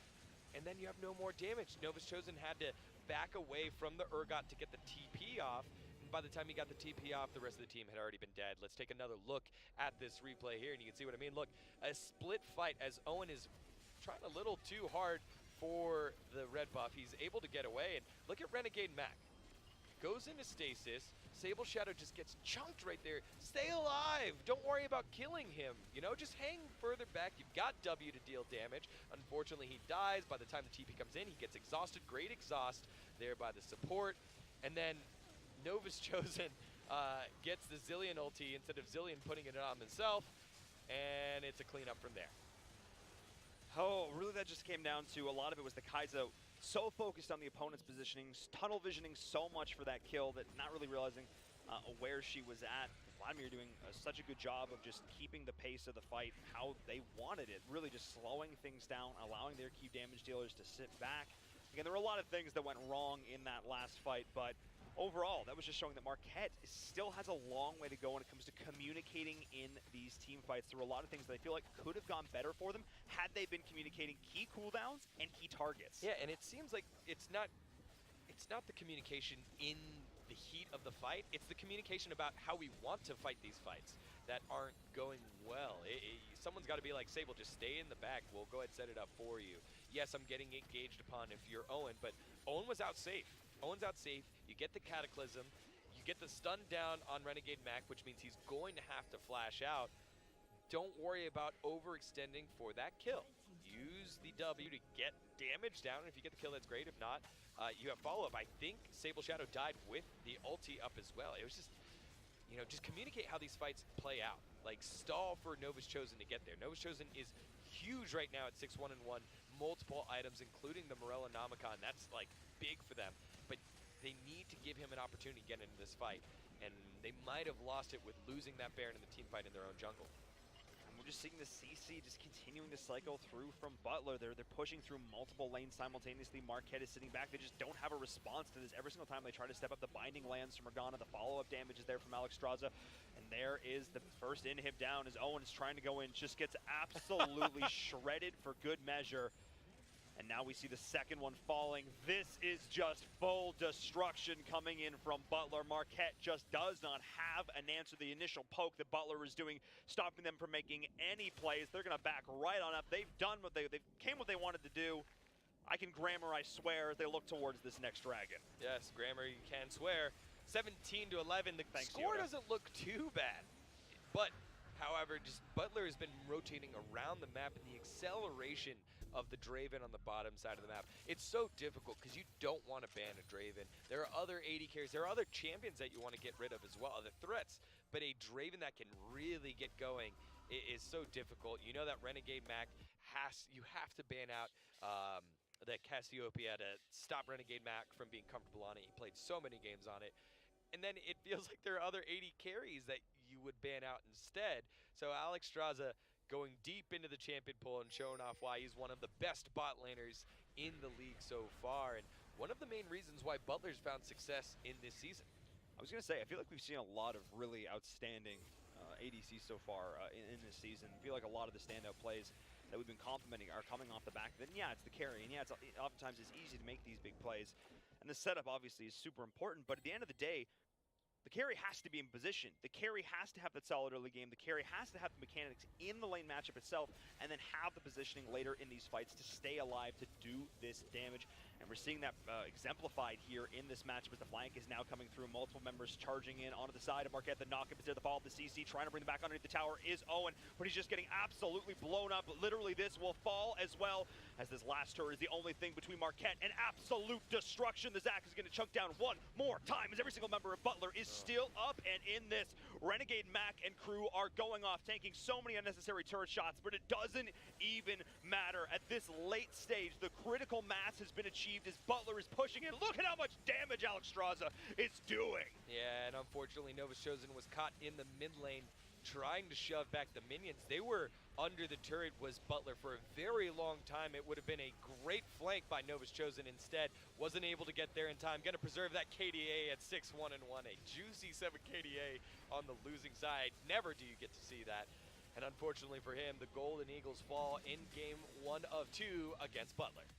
and then you have no more damage. Nova's Chosen had to back away from the Urgot to get the TP off, and by the time he got the TP off, the rest of the team had already been dead. Let's take another look at this replay here, and you can see what I mean. Look, a split fight as Owen is trying a little too hard for the red buff. He's able to get away, and look at Renegade Mac. Goes into stasis, Sable Shadow just gets chunked right there. Stay alive, don't worry about killing him, you know, just hang further back. You've got W to deal damage. Unfortunately, he dies. By the time the TP comes in, he gets exhausted. Great exhaust there by the support. And then Nova's Chosen gets the Zillion ulti instead of Zillion putting it on himself, and it's a cleanup from there. Oh, really that just came down to a lot of it was the Kai'Sa so focused on the opponent's positioning, tunnel visioning so much for that kill that not really realizing where she was at. Vladimir doing such a good job of just keeping the pace of the fight how they wanted it, really just slowing things down, allowing their key damage dealers to sit back. Again, there were a lot of things that went wrong in that last fight, but overall, that was just showing that Marquette still has a long way to go when it comes to communicating in these team fights. There were a lot of things that I feel like could have gone better for them had they been communicating key cooldowns and key targets. Yeah, and it seems like it's not the communication in the heat of the fight, it's the communication about how we want to fight these fights that aren't going well. Someone's got to be like, Sable, just stay in the back, we'll go ahead and set it up for you. Yes, I'm getting engaged upon if you're Owen, but Owen was out safe. Owen's out safe, you get the Cataclysm, you get the stun down on Renegade Mac, which means he's going to have to flash out. Don't worry about overextending for that kill. Use the W to get damage down, and if you get the kill, that's great. If not, you have follow-up. I think Sable Shadow died with the ulti up as well. It was just, you know, just communicate how these fights play out. Like, stall for Nova's Chosen to get there. Nova's Chosen is huge right now at 6-1-1, multiple items, including the Morella Nomicon. That's, like, big for them. But they need to give him an opportunity to get into this fight, and they might have lost it with losing that Baron in the team fight in their own jungle. And we're just seeing the CC just continuing to cycle through from Butler. They're pushing through multiple lanes simultaneously. Marquette is sitting back. They just don't have a response to this. Every single time they try to step up, the binding lands from Morgana. The follow-up damage is there from Alex Straza. And there is the first inhib down as Owen is trying to go in. Just gets absolutely shredded for good measure. And now we see the second one falling. This is just full destruction coming in from Butler. Marquette just does not have an answer. The initial poke that Butler is doing, stopping them from making any plays. They're gonna back right on up. They've done what they came what they wanted to do. I can grammar, I swear, as they look towards this next dragon. Yes, grammar, you can swear. 17-11, the score doesn't look too bad. But, however, just Butler has been rotating around the map, and the acceleration of the Draven on the bottom side of the map. It's so difficult because you don't want to ban a Draven. There are other AD carries, there are other champions that you want to get rid of as well, other threats, but a Draven that can really get going is so difficult. You know that Renegade Mac you have to ban out that Cassiopeia had to stop Renegade Mac from being comfortable on it. He played so many games on it. And then it feels like there are other 80 carries that you would ban out instead. So Alex Straza going deep into the champion pool and showing off why he's one of the best bot laners in the league so far, and one of the main reasons why Butler's found success in this season. I was going to say, I feel like we've seen a lot of really outstanding ADC so far in this season. I feel like a lot of the standout plays that we've been complimenting are coming off the back. Then yeah, it's the carry, and yeah, oftentimes it's easy to make these big plays. And the setup obviously is super important, but at the end of the day, the carry has to be in position. The carry has to have that solid early game. The carry has to have the mechanics in the lane matchup itself, and then have the positioning later in these fights to stay alive, to do this damage. And we're seeing that exemplified here in this matchup as the flank is now coming through. Multiple members charging in onto the side of Marquette. The knock-up is there. The follow-up, the CC trying to bring them back underneath the tower is Owen, but he's just getting absolutely blown up. Literally, this will fall as well, as this last turret is the only thing between Marquette and absolute destruction. The Zac is going to chunk down one more time as every single member of Butler is still up and in this. Renegade Mac and crew are going off, tanking so many unnecessary turret shots, but it doesn't even matter. At this late stage, the critical mass has been achieved as Butler is pushing in. Look at how much damage Alex Straza is doing. Yeah, and unfortunately, Novus Chosen was caught in the mid lane trying to shove back the minions. They were under the turret was Butler for a very long time. It would have been a great flank by Novus Chosen. Instead, wasn't able to get there in time. Gonna preserve that KDA at 6-1-1. A juicy 7 KDA on the losing side. Never do you get to see that. And unfortunately for him, the Golden Eagles fall in game 1 of 2 against Butler.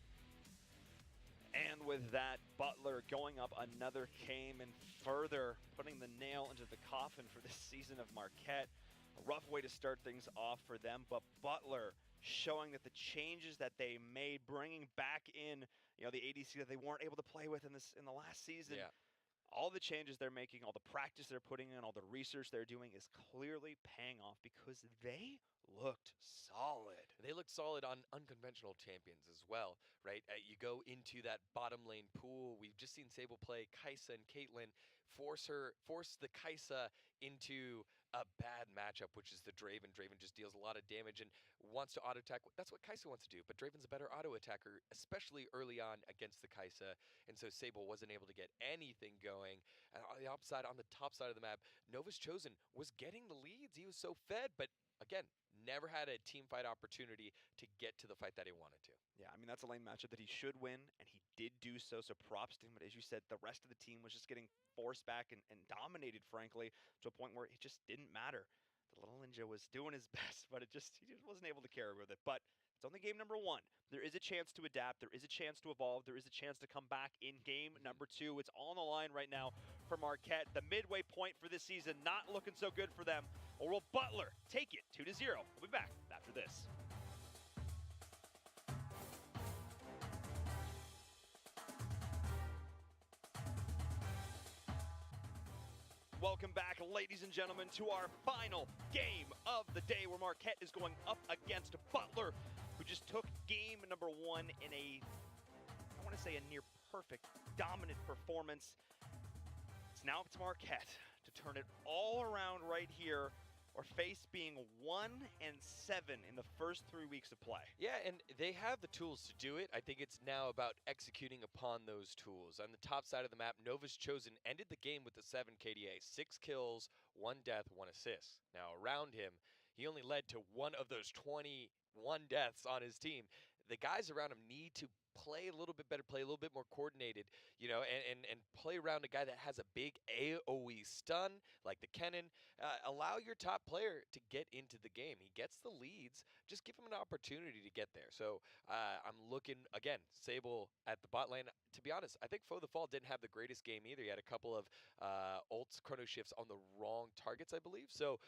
And with that, Butler going up another game and further putting the nail into the coffin for this season of Marquette. A rough way to start things off for them, but Butler showing that the changes that they made, bringing back in, the ADC that they weren't able to play with in the last season. Yeah. All the changes they're making, all the practice they're putting in, all the research they're doing is clearly paying off because they looked solid. They looked solid on unconventional champions as well, right? You go into that bottom lane pool. We've just seen Sable play Kai'Sa and Caitlyn, force the Kai'Sa into a bad matchup, which is the Draven. Draven just deals a lot of damage and wants to auto attack. That's what Kai'Sa wants to do, but Draven's a better auto attacker, especially early on against the Kai'Sa, and so Sable wasn't able to get anything going. And on the upside, on the top side of the map, Novus Chosen was getting the leads. He was so fed, but again, never had a team fight opportunity to get to the fight that he wanted to. Yeah, I mean, that's a lane matchup that he should win, and he did do so, so props to him. But as you said, the rest of the team was just getting forced back and dominated, frankly, to a point where it just didn't matter. The little ninja was doing his best, but he just wasn't able to carry with it. But it's only game number 1. There is a chance to adapt. There is a chance to evolve. There is a chance to come back in game number 2. It's all on the line right now for Marquette. The midway point for this season not looking so good for them. Or will Butler take it 2-0? We'll be back after this. Welcome back, ladies and gentlemen, to our final game of the day, where Marquette is going up against Butler, who just took game number 1 in I want to say a near perfect, dominant performance. It's now up to Marquette to turn it all around right here, or face being 1-7 in the first 3 weeks of play. Yeah, and they have the tools to do it. I think it's now about executing upon those tools. On the top side of the map, Novus Chosen ended the game with the 7 KDA, 6 kills, 1 death, 1 assist. Now around him, he only led to one of those 21 deaths on his team. The guys around him need to play a little bit better, play a little bit more coordinated, and play around a guy that has a big AoE stun like the Kennen. Allow your top player to get into the game. He gets the leads. Just give him an opportunity to get there. So I'm looking, again, Sable at the bot lane. To be honest, I think Foe the Fall didn't have the greatest game either. He had a couple of ults, chrono shifts on the wrong targets, I believe. So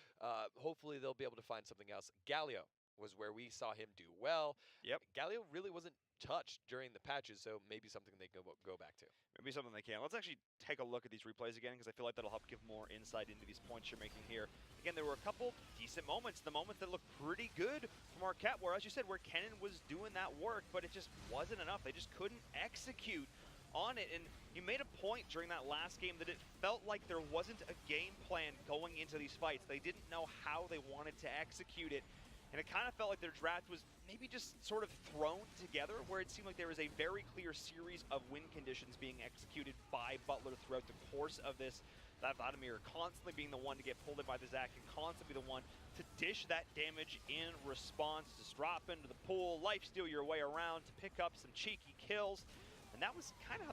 hopefully they'll be able to find something else. Galio was where we saw him do well. Yep. Galio really wasn't touched during the patches, so maybe something they can go back to. Maybe something they can. Let's actually take a look at these replays again, because I feel like that'll help give more insight into these points you're making here. Again, there were a couple decent moments, the moments that looked pretty good from Marquette, where, as you said, where Kennen was doing that work, but it just wasn't enough. They just couldn't execute on it, and you made a point during that last game that it felt like there wasn't a game plan going into these fights. They didn't know how they wanted to execute it. And it kind of felt like their draft was maybe just sort of thrown together, where it seemed like there was a very clear series of win conditions being executed by Butler throughout the course of this. That Vladimir constantly being the one to get pulled in by the Zach and constantly the one to dish that damage in response, just drop into the pool, lifesteal your way around to pick up some cheeky kills. And that was kind of how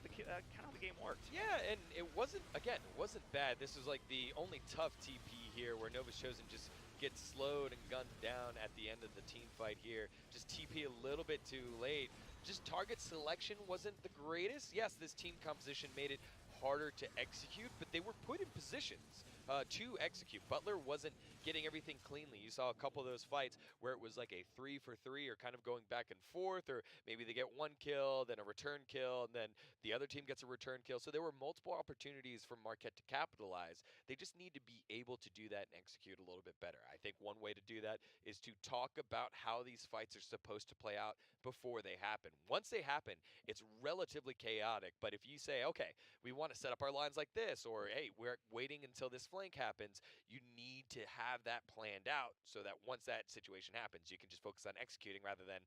the game worked. Yeah, and it wasn't bad. This was like the only tough TP here where Nova's Chosen just gets slowed and gunned down at the end of the team fight here. Just TP a little bit too late. Just target selection wasn't the greatest. Yes, this team composition made it harder to execute, but they were put in positions to execute. Butler wasn't getting everything cleanly. You saw a couple of those fights where it was like a 3 for 3 or kind of going back and forth, or maybe they get one kill, then a return kill, and then the other team gets a return kill. So there were multiple opportunities for Marquette to capitalize. They just need to be able to do that and execute a little bit better. I think one way to do that is to talk about how these fights are supposed to play out before they happen. Once they happen, it's relatively chaotic, but if you say, okay, we want to set up our lines like this, or hey, we're waiting until this flank happens, you need to have that planned out so that once that situation happens, you can just focus on executing rather than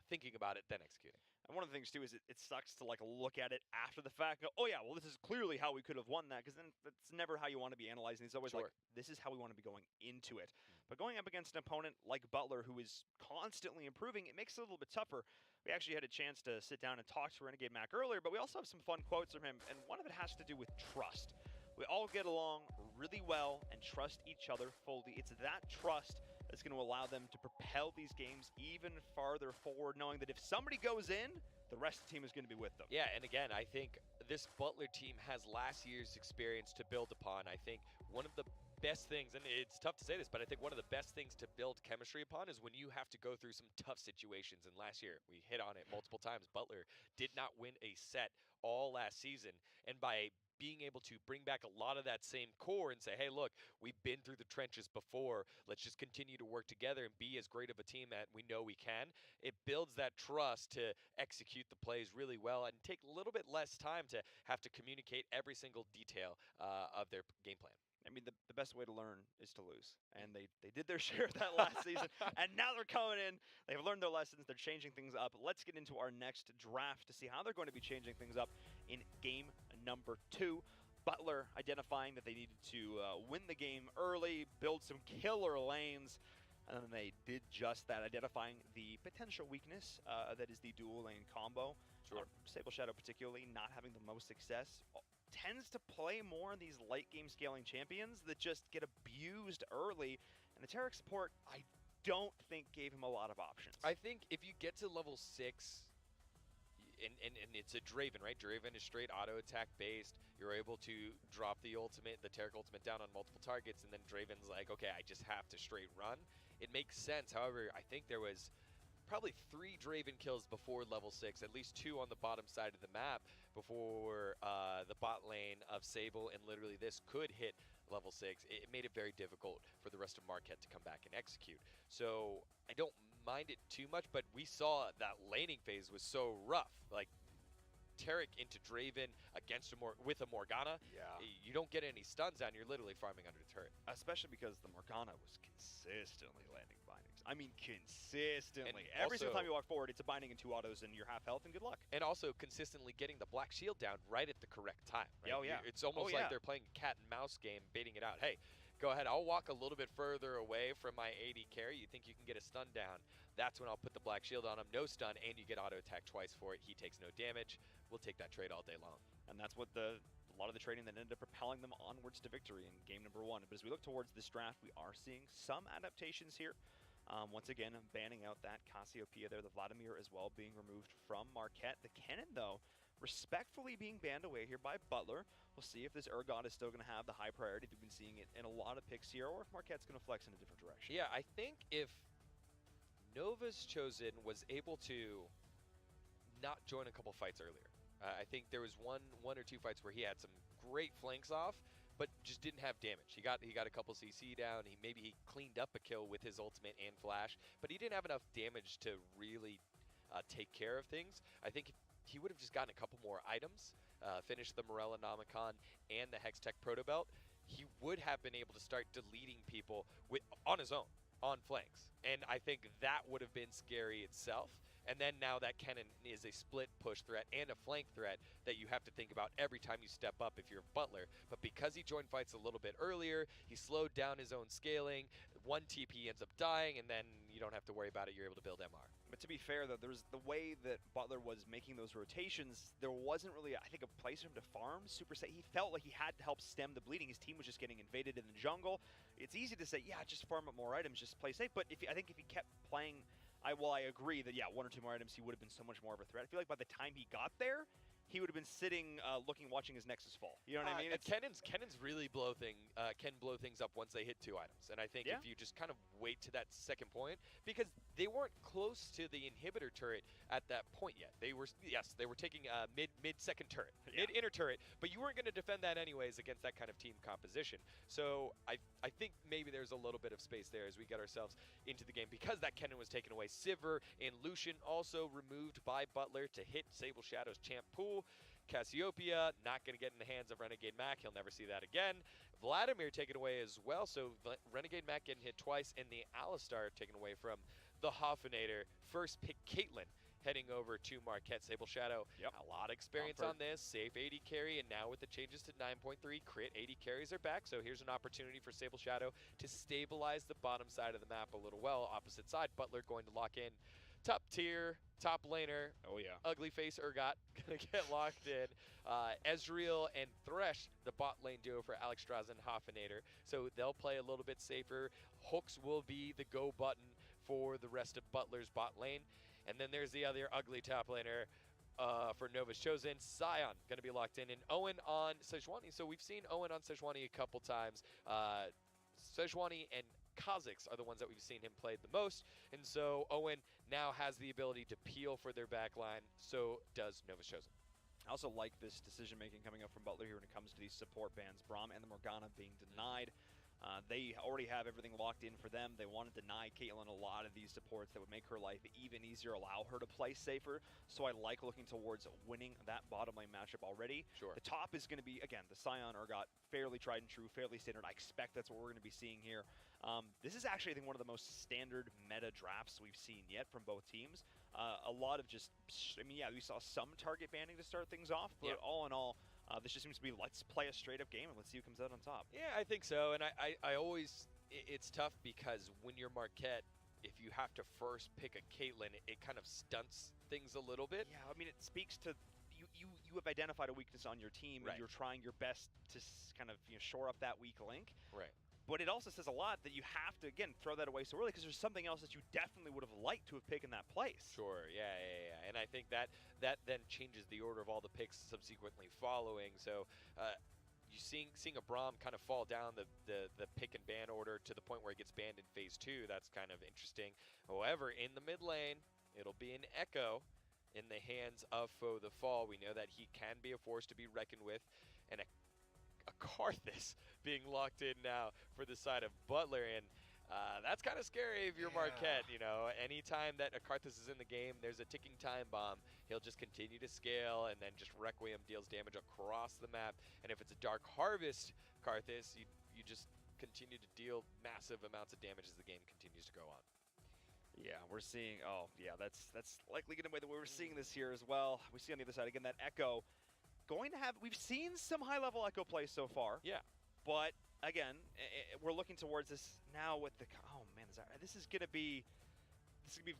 thinking about it, then executing. And one of the things, too, is it sucks to, like, look at it after the fact. Go, oh, yeah, well, this is clearly how we could have won that, because then that's never how you want to be analyzing. It's always like, this is how we want to be going into it. But going up against an opponent like Butler, who is constantly improving, it makes it a little bit tougher. We actually had a chance to sit down and talk to Renegade Mac earlier, but we also have some fun quotes from him, and one of it has to do with trust. We all get along really well and trust each other fully. It's that trust that's going to allow them to propel these games even farther forward, knowing that if somebody goes in, the rest of the team is going to be with them. Yeah, and again, I think this Butler team has last year's experience to build upon. I think one of the best things, and it's tough to say this, but I think one of the best things to build chemistry upon is when you have to go through some tough situations. And last year, we hit on it multiple times. Butler did not win a set all last season, and by being able to bring back a lot of that same core and say, hey, look, we've been through the trenches before. Let's just continue to work together and be as great of a team that we know we can. It builds that trust to execute the plays really well and take a little bit less time to have to communicate every single detail of their game plan. I mean, the best way to learn is to lose. And they did their share of that last season. And now they're coming in. They've learned their lessons. They're changing things up. Let's get into our next draft to see how they're going to be changing things up in game number 2. Butler identifying that they needed to win the game early, build some killer lanes. And then they did just that, identifying the potential weakness that is the dual lane combo. Sure. Sable Shadow particularly not having the most success. Tends to play more in these late game scaling champions that just get abused early, and the Taric support I don't think gave him a lot of options. I think if you get to level 6, and it's a Draven, right? Draven is straight auto attack based. You're able to drop the ultimate, the Taric ultimate down on multiple targets, and then Draven's like, okay, I just have to straight run. It makes sense. However, I think there was probably 3 Draven kills before level 6, at least 2 on the bottom side of the map before the bot lane of Sable and literally this could hit level 6. It made it very difficult for the rest of Marquette to come back and execute. So I don't mind it too much, but we saw that laning phase was so rough. Like Taric into Draven against with a Morgana, you don't get any stuns down. You're literally farming under the turret. Especially because the Morgana was consistently landing bindings. I mean, consistently. And every single time you walk forward, it's a binding and 2 autos, and you're half health, and good luck. And also consistently getting the black shield down right at the correct time. Right? Oh, yeah. It's almost like they're playing a cat and mouse game, baiting it out. Hey, go ahead. I'll walk a little bit further away from my AD carry. You think you can get a stun down? That's when I'll put the black shield on him. No stun, and you get auto attack twice for it. He takes no damage. We'll take that trade all day long. And that's what a lot of the trading that ended up propelling them onwards to victory in game number 1. But as we look towards this draft, we are seeing some adaptations here. Once again, banning out that Cassiopeia there, the Vladimir as well being removed from Marquette. The Cannon, though, respectfully being banned away here by Butler. We'll see if this Urgot is still going to have the high priority. We've been seeing it in a lot of picks here, or if Marquette's going to flex in a different direction. Yeah, I think if Nova's Chosen was able to not join a couple fights earlier, I think there was one or two fights where he had some great flanks off, but just didn't have damage. He got a couple CC down. He cleaned up a kill with his ultimate and flash, but he didn't have enough damage to really take care of things. I think if he would have just gotten a couple more items, finished the Morella Nomicon and the Hextech Proto Belt, he would have been able to start deleting people on his own. on flanks. And I think that would have been scary itself. And then now that Kennen is a split push threat and a flank threat that you have to think about every time you step up if you're Butler. But because he joined fights a little bit earlier, he slowed down his own scaling. One TP ends up dying, and then you don't have to worry about it. You're able to build MR. But to be fair, though, there's the way that Butler was making those rotations, there wasn't really, I think, a place for him to farm super safe. He felt like he had to help stem the bleeding. His team was just getting invaded in the jungle. It's easy to say, yeah, just farm up more items, just play safe. But I think if he kept playing, I agree that, yeah, 1 or 2 more items, he would have been so much more of a threat. I feel like by the time he got there, he would have been sitting, watching his Nexus fall. You know what I mean? Kennen's really can blow things up once they hit 2 items. And I think if you just kind of wait to that second point, because they weren't close to the inhibitor turret at that point yet. They were taking mid second turret, mid inner turret, but you weren't going to defend that anyways against that kind of team composition. So I think maybe there's a little bit of space there as we get ourselves into the game because that Kennen was taken away. Sivir and Lucian also removed by Butler to hit Sable Shadow's champ pool. Cassiopeia not going to get in the hands of Renegade Mac. He'll never see that again. Vladimir taken away as well. So Renegade Mac getting hit twice, and the Alistar taken away from the Hoffinator. First pick Caitlyn heading over to Marquette. Sable Shadow, a lot of experience on this. Safe 80 carry, and now with the changes to 9.3, crit 80 carries are back. So here's an opportunity for Sable Shadow to stabilize the bottom side of the map a little well. Opposite side, Butler going to lock in. Top tier, top laner. Oh, yeah. Ugly face Urgot going to get locked in. Ezreal and Thresh, the bot lane duo for Alexstrasza and Hoffinator. So they'll play a little bit safer. Hooks will be the go button for the rest of Butler's bot lane. And then there's the other ugly top laner for Nova's Chosen. Sion going to be locked in. And Owen on Sejuani. So we've seen Owen on Sejuani a couple times. Sejuani and Kha'Zix are the ones that we've seen him play the most, and so Owen now has the ability to peel for their backline, so does Nova's Chosen. I also like this decision-making coming up from Butler here when it comes to these support bans. Braum and the Morgana being denied. They already have everything locked in for them. They want to deny Caitlyn a lot of these supports that would make her life even easier, allow her to play safer. So I like looking towards winning that bottom lane matchup already. Sure. The top is going to be, again, the Sion Urgot, fairly tried and true, fairly standard. I expect that's what we're going to be seeing here. This is actually, I think, one of the most standard meta drafts we've seen yet from both teams. A lot of just, we saw some target banning to start things off, but all in all, this just seems to be let's play a straight-up game and let's see who comes out on top. Yeah, I think so, and I always, it's tough because when you're Marquette, if you have to first pick a Caitlyn, it kind of stunts things a little bit. Yeah, I mean, it speaks to you have identified a weakness on your team, and you're trying your best to kind of shore up that weak link. Right. But it also says a lot that you have to, again, throw that away so early because there's something else that you definitely would have liked to have picked in that place. Sure, yeah. And I think that then changes the order of all the picks subsequently following. So you seeing a Braum kind of fall down the pick and ban order to the point where it gets banned in phase 2, that's kind of interesting. However, in the mid lane, it'll be an Echo in the hands of Foe the Fall. We know that he can be a force to be reckoned with, and a Karthus being locked in now for the side of Butler, and that's kind of scary if you're Marquette. Anytime that a Karthus is in the game, there's a ticking time bomb. He'll just continue to scale, and then just Requiem deals damage across the map. And if it's a Dark Harvest Karthus, you just continue to deal massive amounts of damage as the game continues to go on. Yeah, we're seeing. That's likely going to be the way we're seeing this here as well. We see on the other side again that Echo. We've seen some high-level Echo play so far. Yeah. But, again, we're looking towards this now with the... Oh, man, this is going to be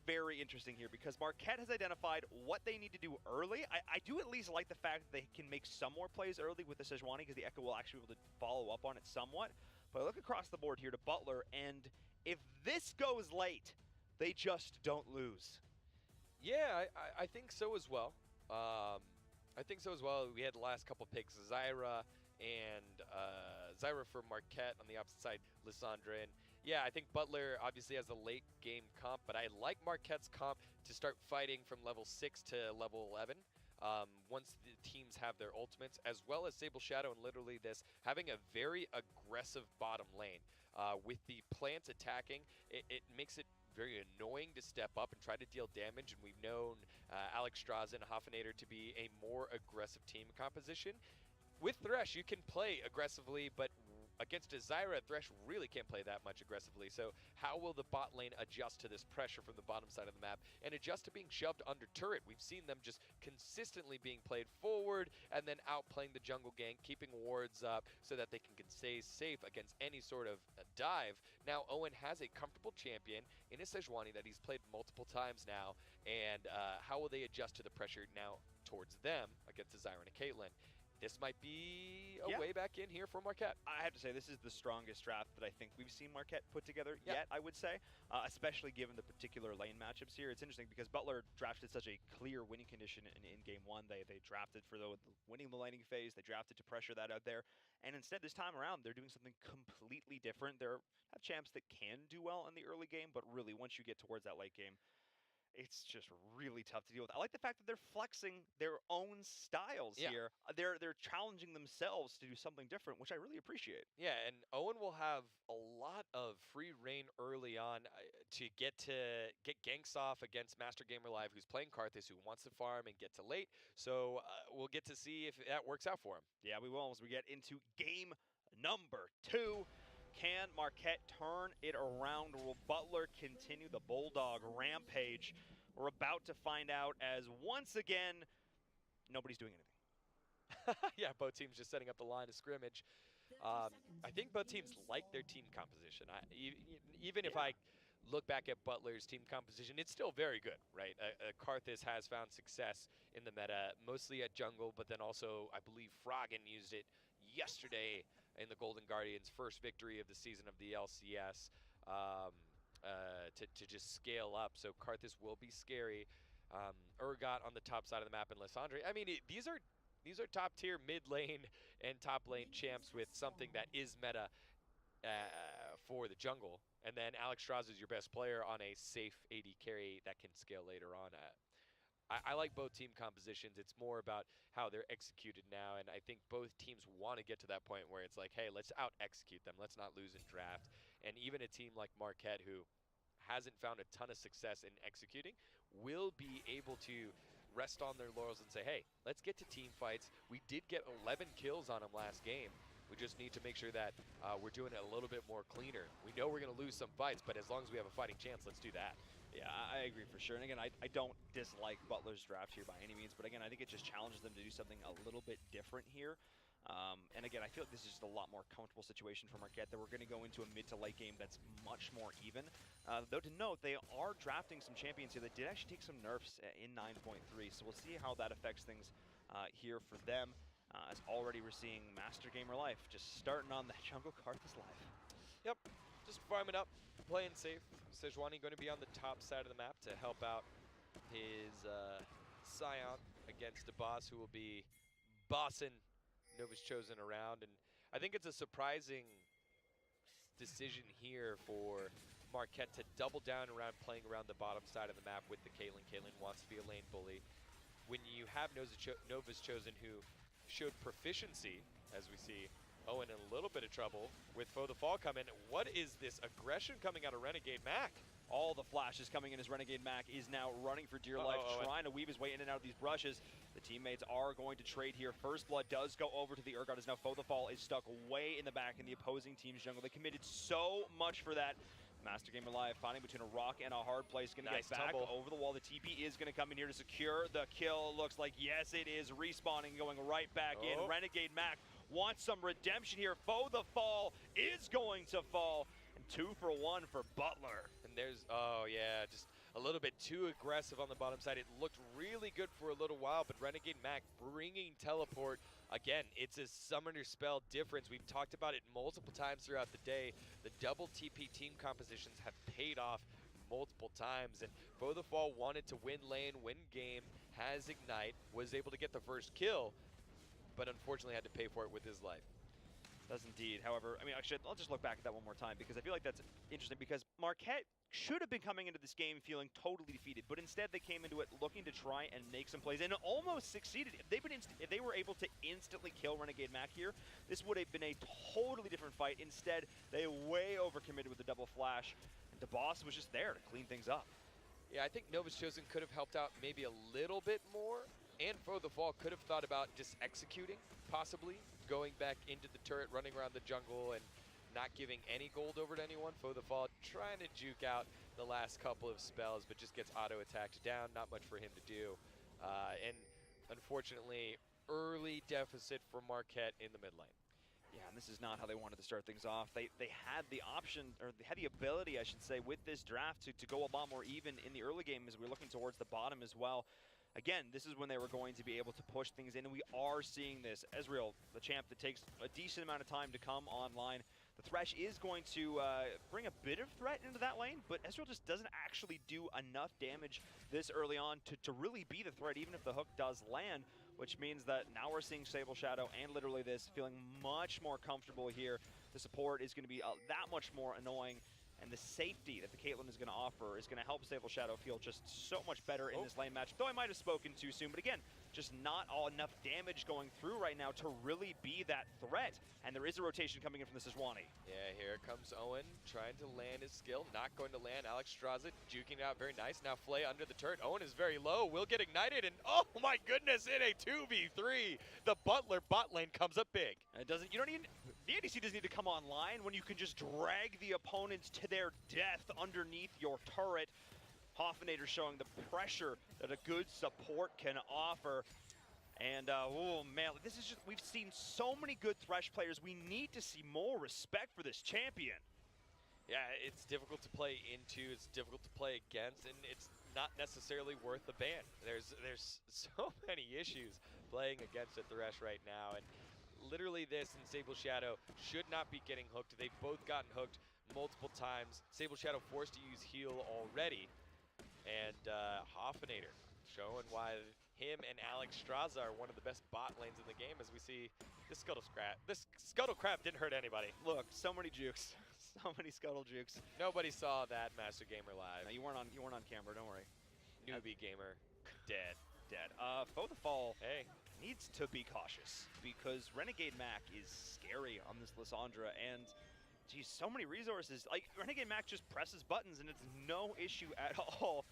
very interesting here because Marquette has identified what they need to do early. I do at least like the fact that they can make some more plays early with the Sejuani because the Echo will actually be able to follow up on it somewhat. But I look across the board here to Butler, and if this goes late, they just don't lose. Yeah, I think so as well. We had the last couple picks, Zyra and Zyra for Marquette on the opposite side, Lissandra. And yeah, I think Butler obviously has a late game comp, but I like Marquette's comp to start fighting from level 6 to level 11. Once the teams have their ultimates, as well as Sable Shadow and literally this, having a very aggressive bottom lane. With the plants attacking, it makes it very annoying to step up and try to deal damage, and we've known Alexstrasza and Hoffinator to be a more aggressive team composition. With Thresh, you can play aggressively, but against a Zyra, Thresh really can't play that much aggressively. So how will the bot lane adjust to this pressure from the bottom side of the map and adjust to being shoved under turret? We've seen them just consistently being played forward and then outplaying the jungle gank, keeping wards up so that they can stay safe against any sort of dive. Now Owen has a comfortable champion in a Sejuani that he's played multiple times now, and how will they adjust to the pressure now towards them against a Zyra and a Caitlyn? This might be a way back in here for Marquette. I have to say, this is the strongest draft that I think we've seen Marquette put together yet, I would say, especially given the particular lane matchups here. It's interesting because Butler drafted such a clear winning condition in Game 1. They drafted for winning the laning phase. They drafted to pressure that out there. And instead, this time around, they're doing something completely different. They're have champs that can do well in the early game, but really, once you get towards that late game, it's just really tough to deal with. I like the fact that they're flexing their own styles here. They're challenging themselves to do something different, which I really appreciate. Yeah, and Owen will have a lot of free reign early on to get ganks off against Master Gamer Live, who's playing Karthus, who wants to farm and get to late. So we'll get to see if that works out for him. Yeah, we will as we get into game number 2. Can Marquette turn it around, or will Butler continue the Bulldog rampage? We're about to find out, as once again, nobody's doing anything. Yeah, both teams just setting up the line of scrimmage. I think both teams like their team composition. Even if I look back at Butler's team composition, it's still very good, right? Karthus has found success in the meta, mostly at jungle, but then also, I believe, Froggen used it yesterday in the Golden Guardians' first victory of the season of the LCS to just scale up. So Karthus will be scary. Urgot on the top side of the map and Lysandre. I mean, these are top tier mid lane and top lane champs with something that is meta for the jungle. And then Alex Strauss is your best player on a safe AD carry that can scale later on. I like both team compositions. It's more about how they're executed now, and I think both teams want to get to that point where it's like, hey, let's out-execute them. Let's not lose in draft. And even a team like Marquette, who hasn't found a ton of success in executing, will be able to rest on their laurels and say, hey, let's get to team fights. We did get 11 kills on them last game. We just need to make sure that we're doing it a little bit more cleaner. We know we're going to lose some fights, but as long as we have a fighting chance, let's do that. Yeah, I agree for sure. And again, I don't dislike Butler's draft here by any means, but again, I think it just challenges them to do something a little bit different here. And again, I feel like this is just a lot more comfortable situation for Marquette, that we're going to go into a mid to late game that's much more even. Though to note, they are drafting some champions here that did actually take some nerfs in 9.3, so we'll see how that affects things here for them. As already we're seeing Master Gamer Life just starting on that jungle Karthus life. Yep, just farming up, playing safe. Sejuani going to be on the top side of the map to help out his Scion against a boss who will be bossing Nova's Chosen around. And I think it's a surprising decision here for Marquette to double down around playing around the bottom side of the map with the Caitlyn. Caitlyn wants to be a lane bully. When you have Nova's Chosen, who showed proficiency, as we see Owen in a little bit of trouble with Foe the Fall coming. What is this aggression coming out of Renegade Mac? All the flashes coming in as Renegade Mac is now running for dear life, trying to weave his way in and out of these brushes. The teammates are going to trade here. First Blood does go over to the Urgot, as now Foe the Fall is stuck way in the back in the opposing team's jungle. They committed so much for that. Master Gamer Live finding between a rock and a hard place. Going to get back over the wall. The TP is going to come in here to secure the kill. Looks like, yes, it is. Respawning, going right back in. Renegade Mac wants some redemption here. Foe the Fall is going to fall. And 2 for 1 for Butler. And there's, oh yeah, just a little bit too aggressive on the bottom side. It looked really good for a little while, but Renegade Mac bringing teleport. Again, it's a summoner spell difference. We've talked about it multiple times throughout the day. The double TP team compositions have paid off multiple times, and Foe the Fall wanted to win lane, win game, has Ignite, was able to get the first kill, but unfortunately had to pay for it with his life. Does indeed. However, I mean, actually, I'll just look back at that one more time, because I feel like that's interesting, because Marquette should have been coming into this game feeling totally defeated, but instead they came into it looking to try and make some plays, and almost succeeded. If they were able to instantly kill Renegade Mac here, this would have been a totally different fight. Instead, they way overcommitted with the double flash, and the boss was just there to clean things up. Yeah, I think Nova's Chosen could have helped out maybe a little bit more. And Foe the Fall could have thought about just executing, possibly, going back into the turret, running around the jungle, and not giving any gold over to anyone. Foe the Fall trying to juke out the last couple of spells, but just gets auto-attacked down. Not much for him to do. And unfortunately, early deficit for Marquette in the mid lane. Yeah, and this is not how they wanted to start things off. They had the option, or they had the ability, I should say, with this draft to go a lot more even in the early game as we're looking towards the bottom as well. Again, this is when they were going to be able to push things in, and we are seeing this. Ezreal, the champ that takes a decent amount of time to come online. The Thresh is going to bring a bit of threat into that lane, but Ezreal just doesn't actually do enough damage this early on to really be the threat, even if the hook does land, which means that now we're seeing Sable Shadow and literally this feeling much more comfortable here. The support is going to be that much more annoying, and the safety that the Caitlyn is going to offer is going to help Sable Shadow feel just so much better in this lane match. Though I might have spoken too soon, but again, just not enough damage going through right now to really be that threat. And there is a rotation coming in from the Sejuani. Yeah, here comes Owen trying to land his skill. Not going to land. Alex Straza juking it out very nice. Now Flay under the turret. Owen is very low. Will get ignited. And oh my goodness, in a 2v3. The Butler bot lane comes up big. And it doesn't, you don't even, the ADC doesn't need to come online when you can just drag the opponents to their death underneath your turret. Hoffinator showing the pressure that a good support can offer. And, oh man, this is just, we've seen so many good Thresh players. We need to see more respect for this champion. Yeah, it's difficult to play into, it's difficult to play against, and it's not necessarily worth the ban. There's so many issues playing against a Thresh right now, and literally this and Sable Shadow should not be getting hooked. They've both gotten hooked multiple times. Sable Shadow forced to use heal already, and Hoffinator showing why him and Alex Straza are one of the best bot lanes in the game, as we see this Scuttle Crab didn't hurt anybody. Look, so many jukes. So many Scuttle jukes. Nobody saw that Master Gamer live. No, you weren't on camera, don't worry. Newbie Gamer, dead. Foe the Fall Hey. needs to be cautious because Renegade Mac is scary on this Lissandra, and geez, so many resources. Like, Renegade Mac just presses buttons and it's no issue at all.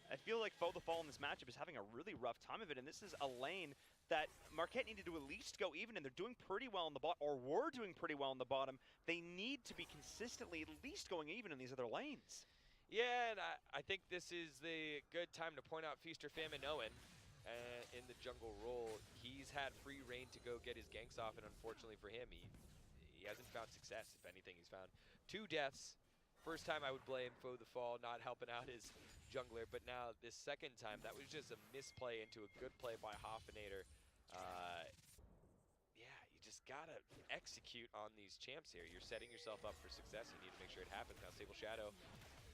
I feel like Foe the Fall in this matchup is having a really rough time of it, and this is a lane that Marquette needed to at least go even, and they're doing pretty well in the bottom, or were doing pretty well in the bottom. They need to be consistently at least going even in these other lanes. Yeah, and I think this is the good time to point out Feast or Famine Owen in the jungle role. He's had free reign to go get his ganks off, and unfortunately for him, he hasn't found success. If anything, he's found 2 deaths. First time I would blame Foe the Fall not helping out his jungler, but now this second time, that was just a misplay into a good play by Hoffinator. Yeah, you just gotta execute on these champs here. You're setting yourself up for success. You need to make sure it happens. Now Sable Shadow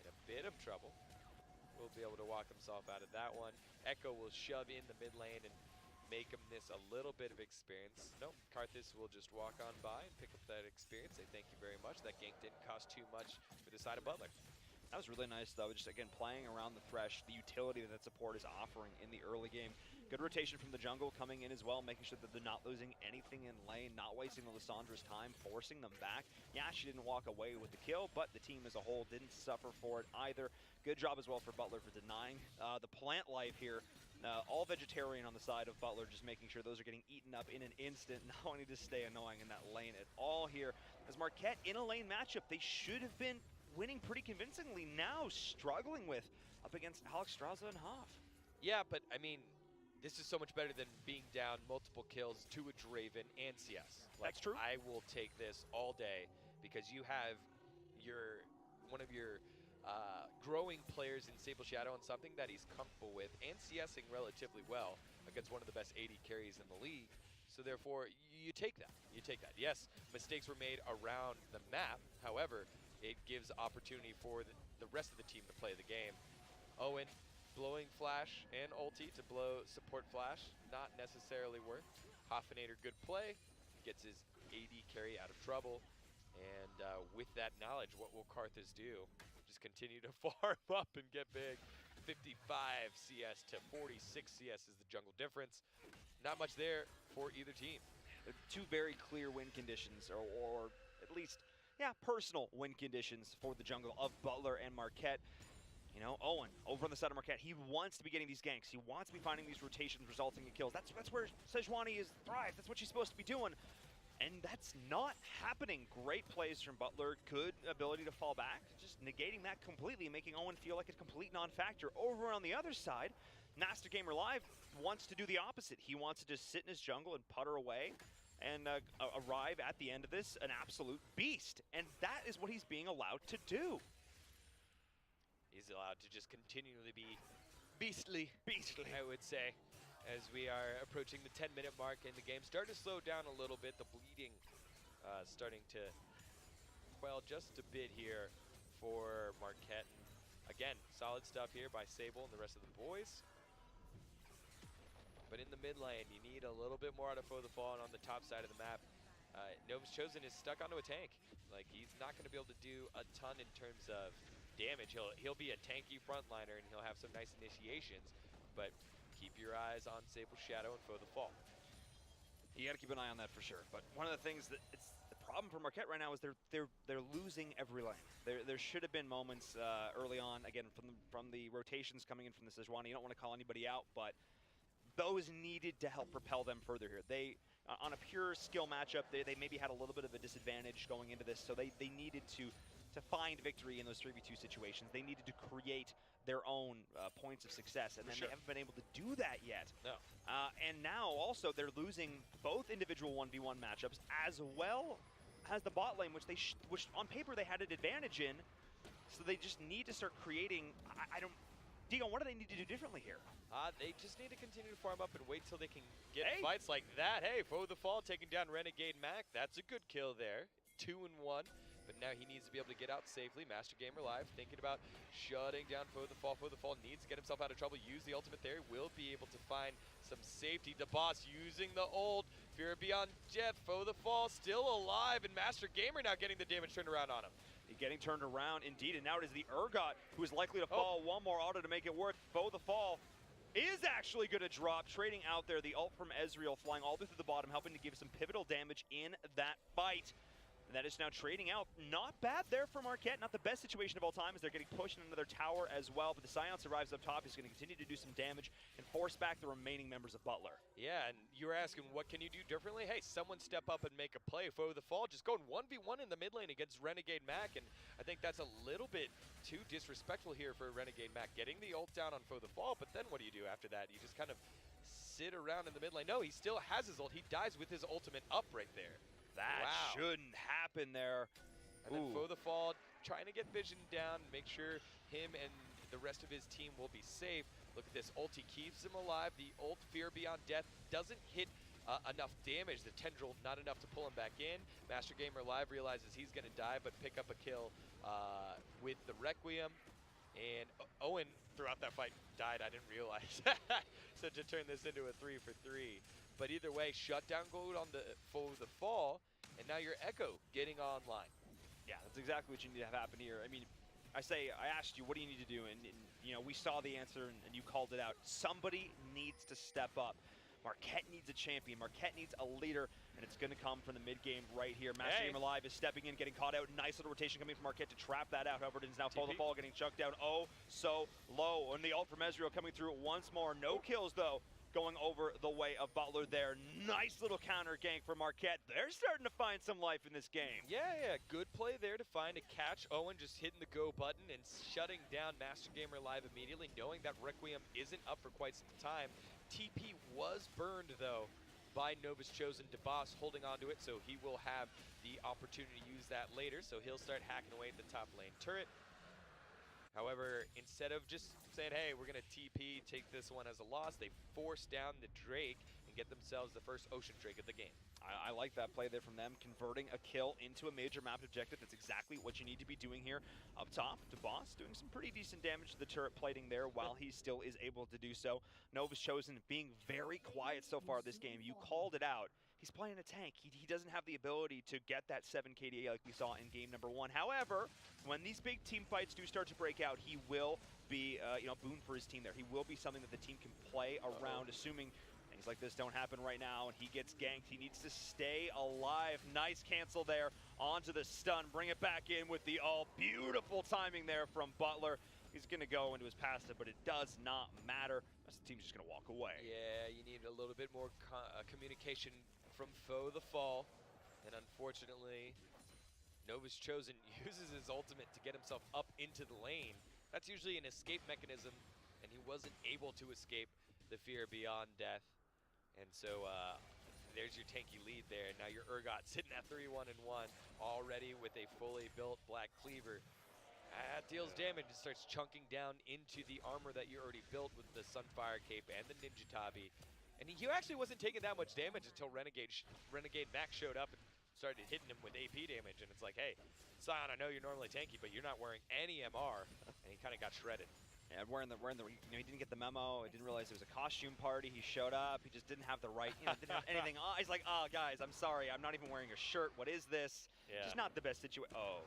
in a bit of trouble. Will be able to walk himself out of that one. Echo will shove in the mid lane and make him miss a little bit of experience. Nope, Karthus will just walk on by and pick up that experience. Say thank you very much. That gank didn't cost too much for the side of Butler. That was really nice, though, just, again, playing around the Thresh, the utility that support is offering in the early game. Good rotation from the jungle coming in as well, making sure that they're not losing anything in lane, not wasting the Lissandra's time, forcing them back. Yeah, she didn't walk away with the kill, but the team as a whole didn't suffer for it either. Good job as well for Butler for denying the plant life here. All vegetarian on the side of Butler, just making sure those are getting eaten up in an instant, not wanting to stay annoying in that lane at all here. As Marquette, in a lane matchup, they should have been winning pretty convincingly, now struggling with up against Alex Straza and Hoff. Yeah, but I mean, this is so much better than being down multiple kills to a Draven and CS. That's true. I will take this all day because you have one of your growing players in Sable Shadow and something that he's comfortable with and CSing relatively well against one of the best AD carries in the league. So therefore, you take that. You take that. Yes, mistakes were made around the map. However, it gives opportunity for the rest of the team to play the game. Owen blowing flash and ulti to blow support flash, not necessarily worth. Hoffinator, good play, gets his AD carry out of trouble. And with that knowledge, what will Karthus do? Just continue to farm up and get big. 55 CS to 46 CS is the jungle difference. Not much there for either team. Two very clear win conditions, or at least, yeah, personal win conditions for the jungle of Butler and Marquette. You know, Owen, over on the side of Marquette, he wants to be getting these ganks. He wants to be finding these rotations resulting in kills. That's where Sejuani is thrives. That's what she's supposed to be doing. And that's not happening. Great plays from Butler. Good ability to fall back. Just negating that completely, making Owen feel like a complete non-factor. Over on the other side, Master Gamer Live wants to do the opposite. He wants to just sit in his jungle and putter away and arrive at the end of this an absolute beast. And that is what he's being allowed to do. He's allowed to just continually be beastly, I would say, as we are approaching the 10-minute mark in the game. Starting to slow down a little bit. The bleeding starting to quell just a bit here for Marquette. Again, solid stuff here by Sable and the rest of the boys. But in the mid lane, you need a little bit more out of Foe the Fallen on the top side of the map. Nova's Chosen is stuck onto a tank. Like, he's not going to be able to do a ton in terms of damage. He'll be a tanky frontliner and he'll have some nice initiations, but keep your eyes on Sable Shadow and Foe the Fall. You got to keep an eye on that for sure. But one of the things that it's the problem for Marquette right now is they're losing every lane. There should have been moments early on, again from the rotations coming in from the Sejuani. You don't want to call anybody out, but those needed to help propel them further here. They, on a pure skill matchup, they maybe had a little bit of a disadvantage going into this, so they needed to find victory in those 3v2 situations. They needed to create their own points of success, and then they haven't been able to do that yet. No. And now also they're losing both individual 1v1 matchups as well as the bot lane, which on paper they had an advantage in. So they just need to start creating. Digon, what do they need to do differently here? They just need to continue to farm up and wait till they can get fights like that. Hey, Foe the Fall taking down Renegade Mac. That's a good kill there. 2-1. But now he needs to be able to get out safely. Master Gamer Live thinking about shutting down Foe the Fall. Foe the Fall needs to get himself out of trouble. Use the ultimate there. Will be able to find some safety. The boss using the ult. Fear Beyond Death. Foe the Fall still alive. And Master Gamer now getting the damage turned around on him. Getting turned around indeed. And now it is the Urgot who is likely to fall. One more auto to make it work. Foe the Fall is actually going to drop. Trading out there the ult from Ezreal flying all the way through the bottom, helping to give some pivotal damage in that fight. That is now trading out. Not bad there for Marquette. Not the best situation of all time as they're getting pushed in another tower as well. But the Scion survives up top. He's going to continue to do some damage and force back the remaining members of Butler. Yeah, and you were asking, what can you do differently? Hey, someone step up and make a play. Foe the Fall just going 1v1 in the mid lane against Renegade Mac. And I think that's a little bit too disrespectful here for Renegade Mac. Getting the ult down on Foe the Fall, but then what do you do after that? You just kind of sit around in the mid lane. No, he still has his ult. He dies with his ultimate up right there. That shouldn't happen there. And then Foe the Fall trying to get vision down, make sure him and the rest of his team will be safe. Look at this ult, he keeps him alive. The ult, Fear Beyond Death, doesn't hit enough damage. The Tendril, not enough to pull him back in. Master Gamer Live realizes he's going to die, but pick up a kill with the Requiem. And Owen, throughout that fight, died. I didn't realize. So to turn this into a 3-for-3. But either way, shutdown gold on the Foe the Fall, and now your Echo getting online. Yeah, that's exactly what you need to have happen here. I mean, I asked you, what do you need to do? And you know, we saw the answer, and you called it out. Somebody needs to step up. Marquette needs a champion. Marquette needs a leader, and it's going to come from the mid-game right here. Master Gamer Live is stepping in, getting caught out. Nice little rotation coming from Marquette to trap that out. However, it is now Foe the Fall getting chucked down. Oh, so low. And the ult from Ezreal coming through once more. No kills, though, going over the way of Butler there. Nice little counter gank for Marquette. They're starting to find some life in this game. Yeah, good play there to find a catch. Owen just hitting the go button and shutting down Master Gamer Live immediately, knowing that Requiem isn't up for quite some time. TP was burned, though, by Nova's Chosen. DeBoss holding onto it, so he will have the opportunity to use that later, so he'll start hacking away at the top lane turret. However, instead of just saying, hey, we're going to TP, take this one as a loss, they force down the Drake and get themselves the first Ocean Drake of the game. I like that play there from them, converting a kill into a major map objective. That's exactly what you need to be doing here. Up top, DeBoss doing some pretty decent damage to the turret plating there while he still is able to do so. Nova's Chosen being very quiet so far this game. You called it out. He's playing a tank. He doesn't have the ability to get that 7 KDA like we saw in game number 1. However, when these big team fights do start to break out, he will be boon for his team there. He will be something that the team can play around, assuming things like this don't happen right now, and he gets ganked. He needs to stay alive. Nice cancel there onto the stun. Bring it back in with the ult. Beautiful timing there from Butler. He's going to go into his passive, but it does not matter. The team's just going to walk away. Yeah, you need a little bit more communication from Foe the Fall. And unfortunately, Nova's Chosen uses his ultimate to get himself up into the lane. That's usually an escape mechanism, and he wasn't able to escape the fear beyond death. And so there's your tanky lead there. Now your Urgot sitting at 3-1-1 already with a fully built Black Cleaver. Deals damage and starts chunking down into the armor that you already built with the Sunfire Cape and the Ninja Tabi. And he actually wasn't taking that much damage until Renegade Max showed up and started hitting him with AP damage. And it's like, hey, Sion, I know you're normally tanky, but you're not wearing any MR. And he kind of got shredded. Yeah, he didn't get the memo. He didn't realize it was a costume party. He showed up. He just didn't have the right, didn't have anything on. He's like, oh, guys, I'm sorry. I'm not even wearing a shirt. What is this? Yeah. Just not the best situation. Oh,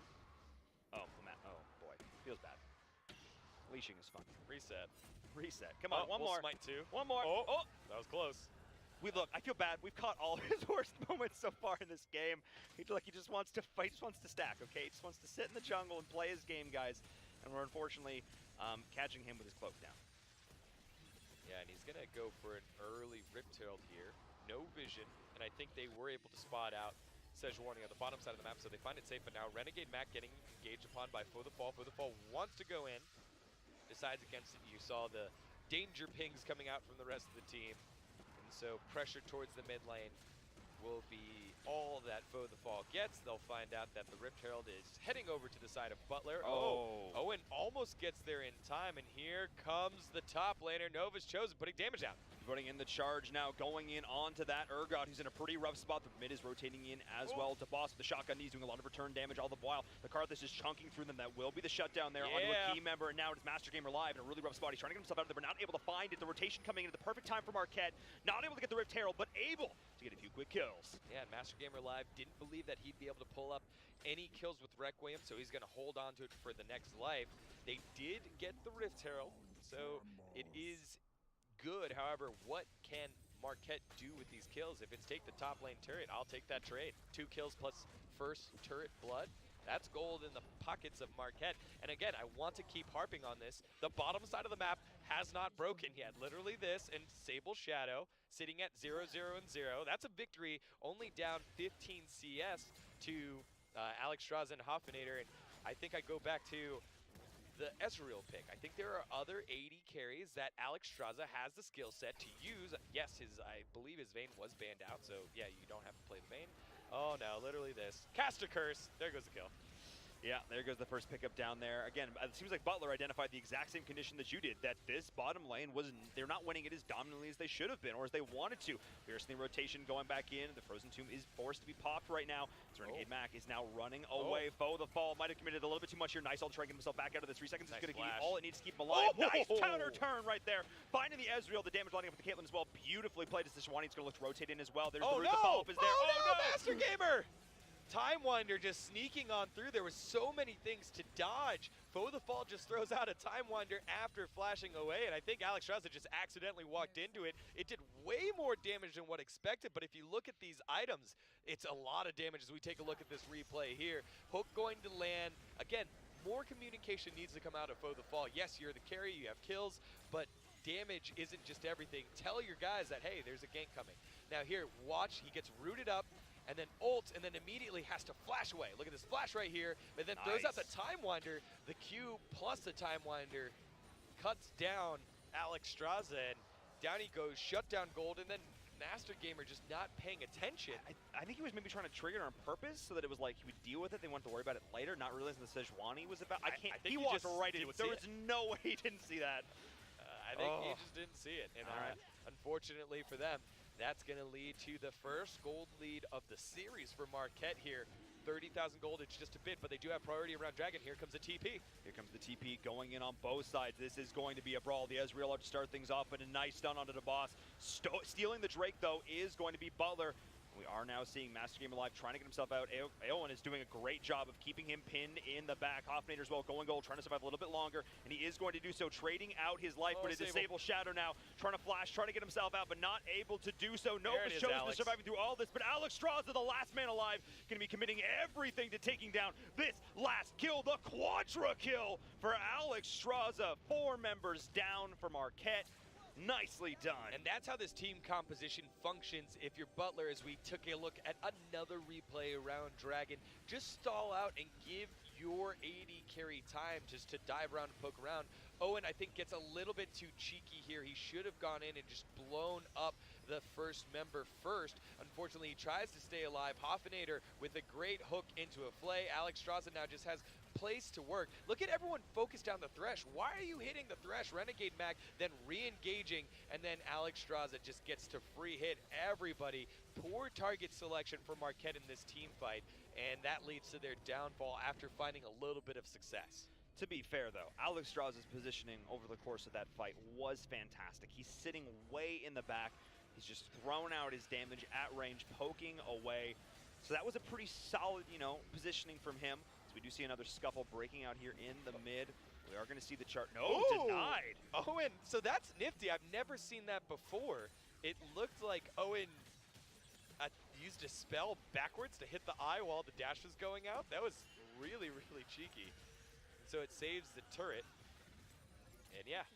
Matt. Oh, boy. Feels bad. Leashing is fun. Reset. Come on, one more. Smite two. One more. Oh, that was close. I feel bad. We've caught all his worst moments so far in this game. He just wants to fight, just wants to stack, okay? He just wants to sit in the jungle and play his game, guys. And we're unfortunately catching him with his cloak down. Yeah, and he's going to go for an early Rift Herald here. No vision, and I think they were able to spot out Sejuani on the bottom side of the map, so they find it safe. But now Renegade Mac getting engaged upon by Foe the Fall. Foe the Fall wants to go in, decides against it. You saw the danger pings coming out from the rest of the team. And so pressure towards the mid lane will be all that Foe the Fall gets. They'll find out that the Rift Herald is heading over to the side of Butler. Owen almost gets there in time, and here comes the top laner. Nova's Chosen, putting damage down. Putting in the charge now, going in onto that Urgot, who's in a pretty rough spot. The mid is rotating in as well. To boss with the shotgun, he's doing a lot of return damage all the while. The Karthus is chunking through them. That will be the shutdown there onto a key member, and now it's Master Gamer live in a really rough spot. He's trying to get himself out of there, but not able to find it. The rotation coming in at the perfect time for Marquette. Not able to get the Rift Herald, but able to get a few quick kills. Yeah, and Master Gamer Live didn't believe that he'd be able to pull up any kills with Requiem, so he's going to hold on to it for the next life. They did get the Rift Herald, so it is good. However, what can Marquette do with these kills? If it's take the top lane turret, I'll take that trade. 2 kills plus first turret blood. That's gold in the pockets of Marquette. And again, I want to keep harping on this. The bottom side of the map has not broken yet. Literally this and Sable Shadow sitting at 0-0-0. That's a victory, only down 15 CS to Alex Straza and Hoffinator. And I think I go back to the Ezreal pick. I think there are other 80 carries that Alex Straza has the skill set to use. Yes, I believe his Vayne was banned out, so yeah, you don't have to play the Vayne. Oh no, literally this. Cast a curse. There goes the kill. Yeah, there goes the first pickup down there. Again, it seems like Butler identified the exact same condition that you did, that this bottom lane they're not winning it as dominantly as they should have been, or as they wanted to. We're seeing rotation going back in. The Frozen Tomb is forced to be popped right now. Renegade Mac is now running away. Foe the Fall might have committed a little bit too much here. Nice ult trying to get himself back out of the 3 seconds. It's going to be all it needs to keep him alive. Nice counter turn right there. Finding the Ezreal, the damage lining up with the Caitlyn as well. Beautifully played as the Sejuani. It's going to look to rotate in as well. There's the root. The follow-up is there. Oh no, Master Gamer! Time Winder just sneaking on through. There were so many things to dodge. Foe the Fall just throws out a Time Winder after flashing away, and I think Alex Straza just accidentally walked into it. It did way more damage than what expected, but if you look at these items, it's a lot of damage as we take a look at this replay here. Hook going to land. Again, more communication needs to come out of Foe the Fall. Yes, you're the carry, you have kills, but damage isn't just everything. Tell your guys that, hey, there's a gank coming. Now here, watch, he gets rooted up, and then ult, and then immediately has to flash away. Look at this flash right here, and then throws out the Time Winder. The Q plus the Time Winder cuts down Alex Straza, and down he goes, shut down gold, and then Master Gamer just not paying attention. I think he was maybe trying to trigger it on purpose so that it was like he would deal with it. They wanted to worry about it later, not realizing the Sejuani was about. I think he walked right into it. There was no way he didn't see that. I think he just didn't see it, and unfortunately for them, that's going to lead to the first gold lead of the series for Marquette here. 30,000 gold, it's just a bit, but they do have priority around Dragon. Here comes the TP. Here comes the TP going in on both sides. This is going to be a brawl. The Ezreal are to start things off, but a nice stun onto the boss. Stealing the Drake, though, is going to be Butler. We are now seeing Master Gamer Live trying to get himself out. Aowen is doing a great job of keeping him pinned in the back. Hoffnader as well, going gold, trying to survive a little bit longer, and he is going to do so, trading out his life, but a Disable Shadow now, trying to flash, trying to get himself out, but not able to do so. Nova's chosen to survive through all this, but Alex Straza, the last man alive, going to be committing everything to taking down this last kill, the Quadra kill for Alex Straza. 4 members down for Marquette. Nicely done. And that's how this team composition functions if you're Butler, as we took a look at another replay around Dragon. Just stall out and give your AD carry time just to dive around and poke around. Owen, I think, gets a little bit too cheeky here. He should have gone in and just blown up the first member first. Unfortunately, he tries to stay alive. Hoffnader with a great hook into a flay. Alex Straza now just has place to work. Look at everyone focused down the Thresh. Why are you hitting the Thresh? Renegade Mag, then re-engaging, and then Alex Straza just gets to free hit everybody. Poor target selection for Marquette in this team fight, and that leads to their downfall after finding a little bit of success. To be fair, though, Alex Straza's positioning over the course of that fight was fantastic. He's sitting way in the back. He's just thrown out his damage at range, poking away. So that was a pretty solid, positioning from him. So we do see another scuffle breaking out here in the mid. We are going to see the chart. No, denied. Owen, so that's nifty. I've never seen that before. It looked like Owen used a spell backwards to hit the eye while the dash was going out. That was really, really cheeky. So it saves the turret. And yeah,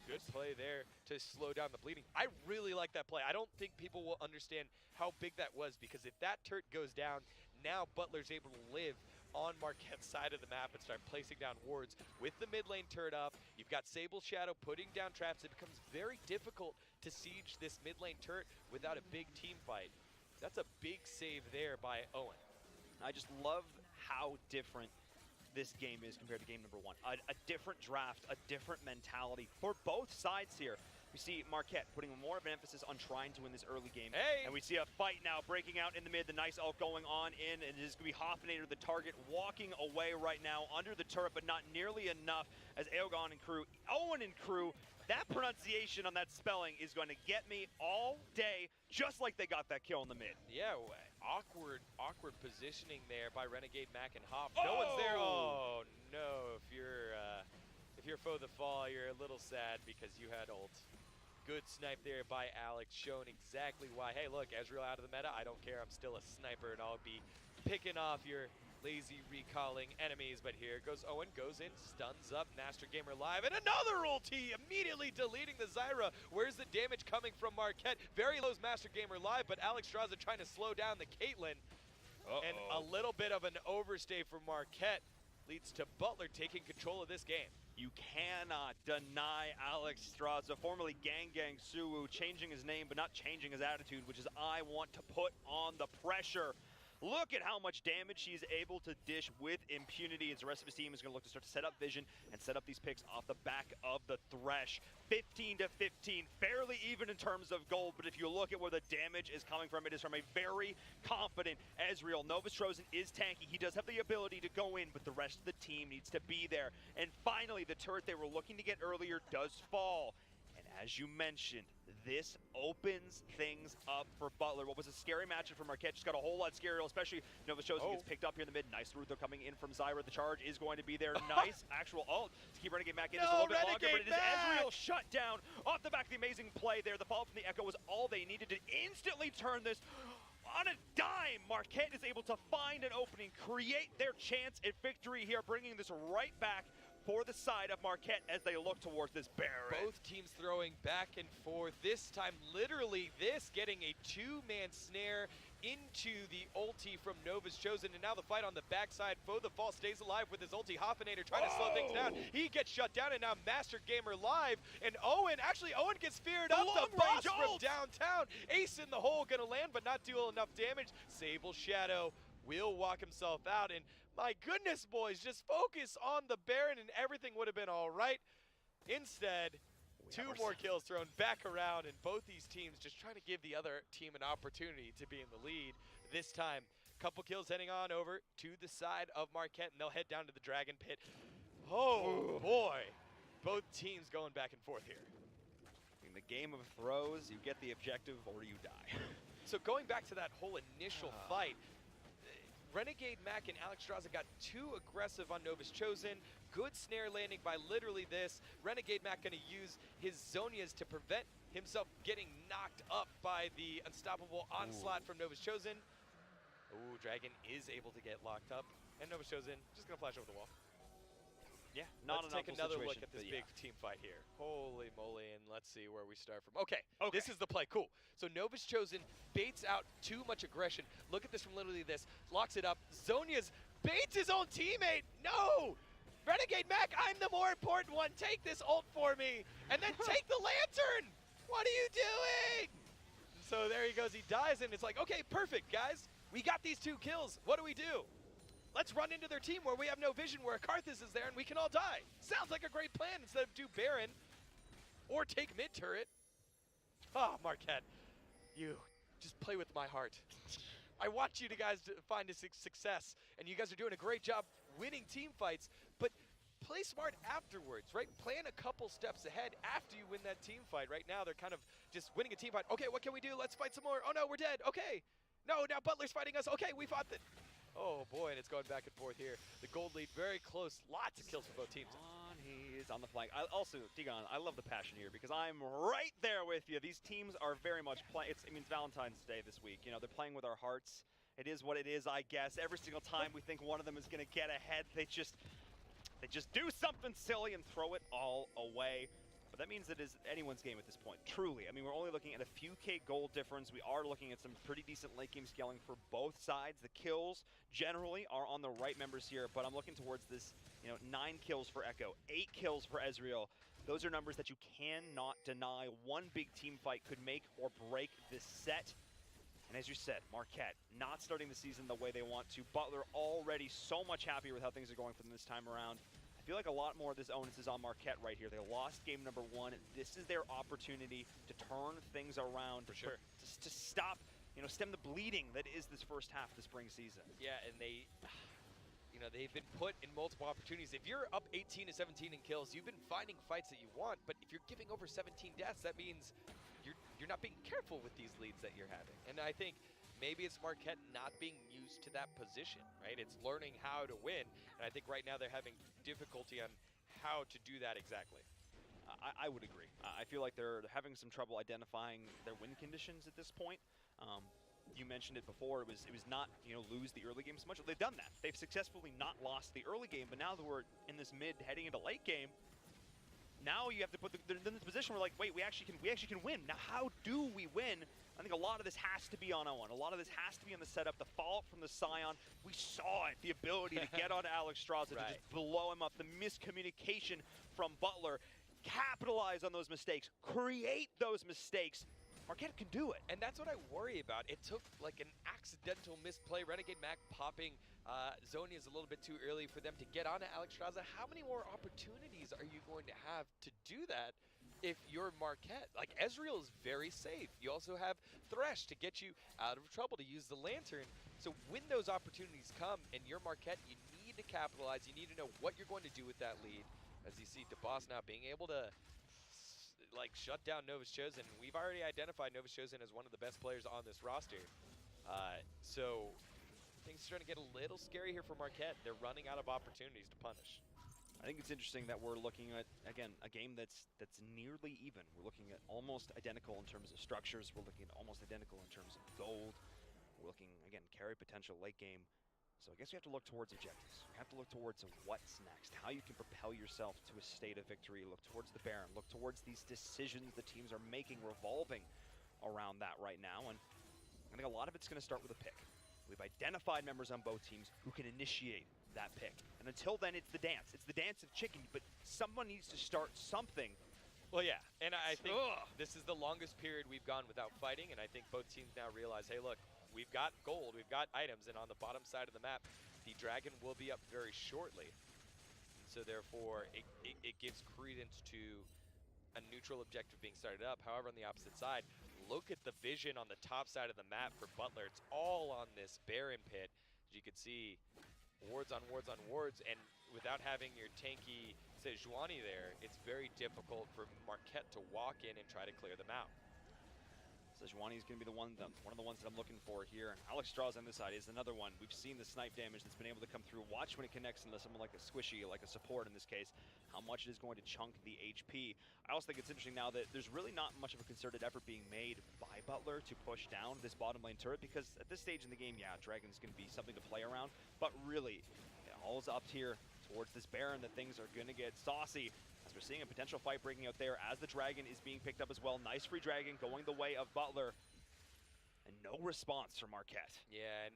good play there to slow down the bleeding. I really like that play. I don't think people will understand how big that was, because if that turret goes down, now Butler's able to live on Marquette's side of the map and start placing down wards. With the mid lane turret up, you've got Sable Shadow putting down traps. It becomes very difficult to siege this mid lane turret without a big team fight. That's a big save there by Owen. I just love how different this game is compared to game number 1. A different draft, a different mentality for both sides here. We see Marquette putting more of an emphasis on trying to win this early game. Hey! And we see a fight now breaking out in the mid. The nice ult going on in, and it is going to be Hoffnader, the target, walking away right now under the turret, but not nearly enough as Aogon and crew, Owen and crew, that pronunciation on that spelling is going to get me all day, just like they got that kill in the mid. Yeah, awkward positioning there by Renegade Mac and Hoff. No one's there. Oh no! If you're foe the fall, you're a little sad because you had ult. Good snipe there by Alex, showing exactly why. Hey, look, Ezreal out of the meta. I don't care. I'm still a sniper, and I'll be picking off your lazy recalling enemies. But here goes Owen, goes in, stuns up Master Gamer Live, and another ulti, immediately deleting the Zyra. Where's the damage coming from Marquette? Very low Master Gamer Live, but Alex Straza trying to slow down the Caitlyn. And a little bit of an overstay for Marquette leads to Butler taking control of this game. You cannot deny Alex Straza, formerly Gang Suwu, changing his name but not changing his attitude, which is I want to put on the pressure. Look at how much damage he's able to dish with impunity, as the rest of his team is going to look to start to set up vision and set up these picks off the back of the Thresh. 15 to 15, fairly even in terms of gold, but if you look at where the damage is coming from, it is from a very confident Ezreal. Novastrozen is tanky. He does have the ability to go in, but the rest of the team needs to be there. And finally, the turret they were looking to get earlier does fall. And as you mentioned, this opens things up for Butler. What was a scary matchup for Marquette just got a whole lot scarier, especially Novastrozen gets picked up here in the mid. Nice route though coming in from Zyra. The charge is going to be there. Nice actual ult to keep Renegade back in just a little bit longer, but it is Ezreal shut down off the back of the amazing play there. The follow from the Echo was all they needed to instantly turn this on a dime. Marquette is able to find an opening, create their chance at victory here, bringing this right back for the side of Marquette as they look towards this Baron. Both teams throwing back and forth. This time, literally, this getting a two-man snare into the ulti from Nova's Chosen, and now the fight on the backside. Foe the Fall stays alive with his ulti. Hoffnader trying to slow things down. He gets shut down, and now Master Gamer Live, and Owen gets feared up. The boss from downtown. Ace in the hole, gonna land, but not do enough damage. Sable Shadow will walk himself out, and my goodness, boys, just focus on the Baron and everything would have been all right. Instead, two more kills thrown back around, and both these teams just trying to give the other team an opportunity to be in the lead. This time, a couple kills heading on over to the side of Marquette, and they'll head down to the Dragon Pit. Oh, boy. Both teams going back and forth here. In the game of throws, you get the objective or you die. So going back to that whole initial fight, Renegade Mac and Alex Straza got too aggressive on Novus Chosen. Good snare landing by literally this. Renegade Mac going to use his Zonias to prevent himself getting knocked up by the unstoppable onslaught from Novus Chosen. Ooh, Dragon is able to get locked up. And Novus Chosen just going to flash over the wall. Yeah, not let's an take another situation, look at this but big team fight here. Holy moly, and let's see where we start from. Okay, Okay. this is the play. Cool. So Novus Chosen baits out too much aggression. Look at this from literally this. Locks it up. Zonia's baits his own teammate. No! Renegade Mac, I'm the more important one. Take this ult for me. And then take the lantern. What are you doing? So there he goes. He dies, and it's like, okay, perfect, guys. We got these 2 kills. What do we do? Let's run into their team where we have no vision, where Karthus is there, and we can all die. Sounds like a great plan instead of do Baron or take mid turret. Oh, Marquette, you just play with my heart. I want you guys to find a success, and you guys are doing a great job winning team fights, but play smart afterwards, right? Plan a couple steps ahead after you win that team fight. Right now, they're kind of just winning a team fight. Okay, what can we do? Let's fight some more. Oh, no, we're dead. Okay. No, now Butler's fighting us. Okay, we fought the... Oh boy, and it's going back and forth here. The gold lead very close. Lots of kills for both teams. He's on the flank. Also, Digon, I love the passion here because I'm right there with you. These teams are very much playing. It's Valentine's Day this week. You know, they're playing with our hearts. It is what it is, I guess. Every single time we think one of them is going to get ahead, they just do something silly and throw it all away. But that means it is anyone's game at this point, truly. I mean, we're only looking at a few K gold difference. We are looking at some pretty decent late game scaling for both sides. The kills generally are on the right members here, but I'm looking towards this, 9 kills for Echo, 8 kills for Ezreal. Those are numbers that you cannot deny. One big team fight could make or break this set. And as you said, Marquette not starting the season the way they want to. Butler already so much happier with how things are going for them this time around. I feel like a lot more of this onus is on Marquette right here. They lost game number 1. This is their opportunity to turn things around. For sure. To stop, stem the bleeding that is this first half of the spring season. Yeah, and they've been put in multiple opportunities. If you're up 18 to 17 in kills, you've been finding fights that you want, but if you're giving over 17 deaths, that means you're not being careful with these leads that you're having. And I think maybe it's Marquette not being used to that position, right? It's learning how to win, and I think right now they're having difficulty on how to do that exactly. I would agree. I feel like they're having some trouble identifying their win conditions at this point. You mentioned it before. It was not lose the early game so much. They've done that. They've successfully not lost the early game, but now that we're in this mid heading into late game, now you have to put them in this position where, like, wait, we actually can win. Now, how do we win? I think a lot of this has to be on O1. A lot of this has to be on the setup, the fallout from the Scion. We saw it, the ability to get on Alex Straza, right, to just blow him up, the miscommunication from Butler. Capitalize on those mistakes, create those mistakes. Marquette can do it. And that's what I worry about. It took like an accidental misplay. Renegade Mac popping Zonia's a little bit too early for them to get onto Alex Straza. How many more opportunities are you going to have to do that if you're Marquette? Like, Ezreal is very safe. You also have Thresh to get you out of trouble, to use the Lantern. So when those opportunities come and you're Marquette, you need to capitalize. You need to know what you're going to do with that lead. As you see, DeBoss now being able to shut down Novus Chosen. We've already identified Novus Chosen as one of the best players on this roster. So things are starting to get a little scary here for Marquette. They're running out of opportunities to punish. I think it's interesting that we're looking at, again, a game that's nearly even. We're looking at almost identical in terms of structures. We're looking at almost identical in terms of gold. We're looking, again, carry potential late game. So I guess we have to look towards objectives. We have to look towards what's next, how you can propel yourself to a state of victory. Look towards the Baron. Look towards these decisions the teams are making, revolving around that right now. And I think a lot of it's going to start with a pick. We've identified members on both teams who can initiate that pick. And until then, it's the dance. It's the dance of chicken, but someone needs to start something. Well, yeah, and I think this is the longest period we've gone without fighting, and I think both teams now realize, hey, look, we've got gold, we've got items, and on the bottom side of the map, the Dragon will be up very shortly. And so therefore, it gives credence to a neutral objective being started up. However, on the opposite side, look at the vision on the top side of the map for Butler. It's all on this Baron pit. As you can see, wards on wards on wards, and without having your tanky Sejuani there, it's very difficult for Marquette to walk in and try to clear them out. Sejuani's going to be one of the ones that I'm looking for here. And Alex Strauss on this side is another one. We've seen the snipe damage that's been able to come through. Watch when it connects into someone like a Squishy, like a support in this case, how much it is going to chunk the HP. I also think it's interesting now that there's really not much of a concerted effort being made by Butler to push down this bottom lane turret, because at this stage in the game, yeah, Dragon's going to be something to play around, but really, it all's up here towards this Baron that things are going to get saucy. As we're seeing a potential fight breaking out there as the Dragon is being picked up as well. Nice free Dragon going the way of Butler. And no response from Marquette. Yeah, and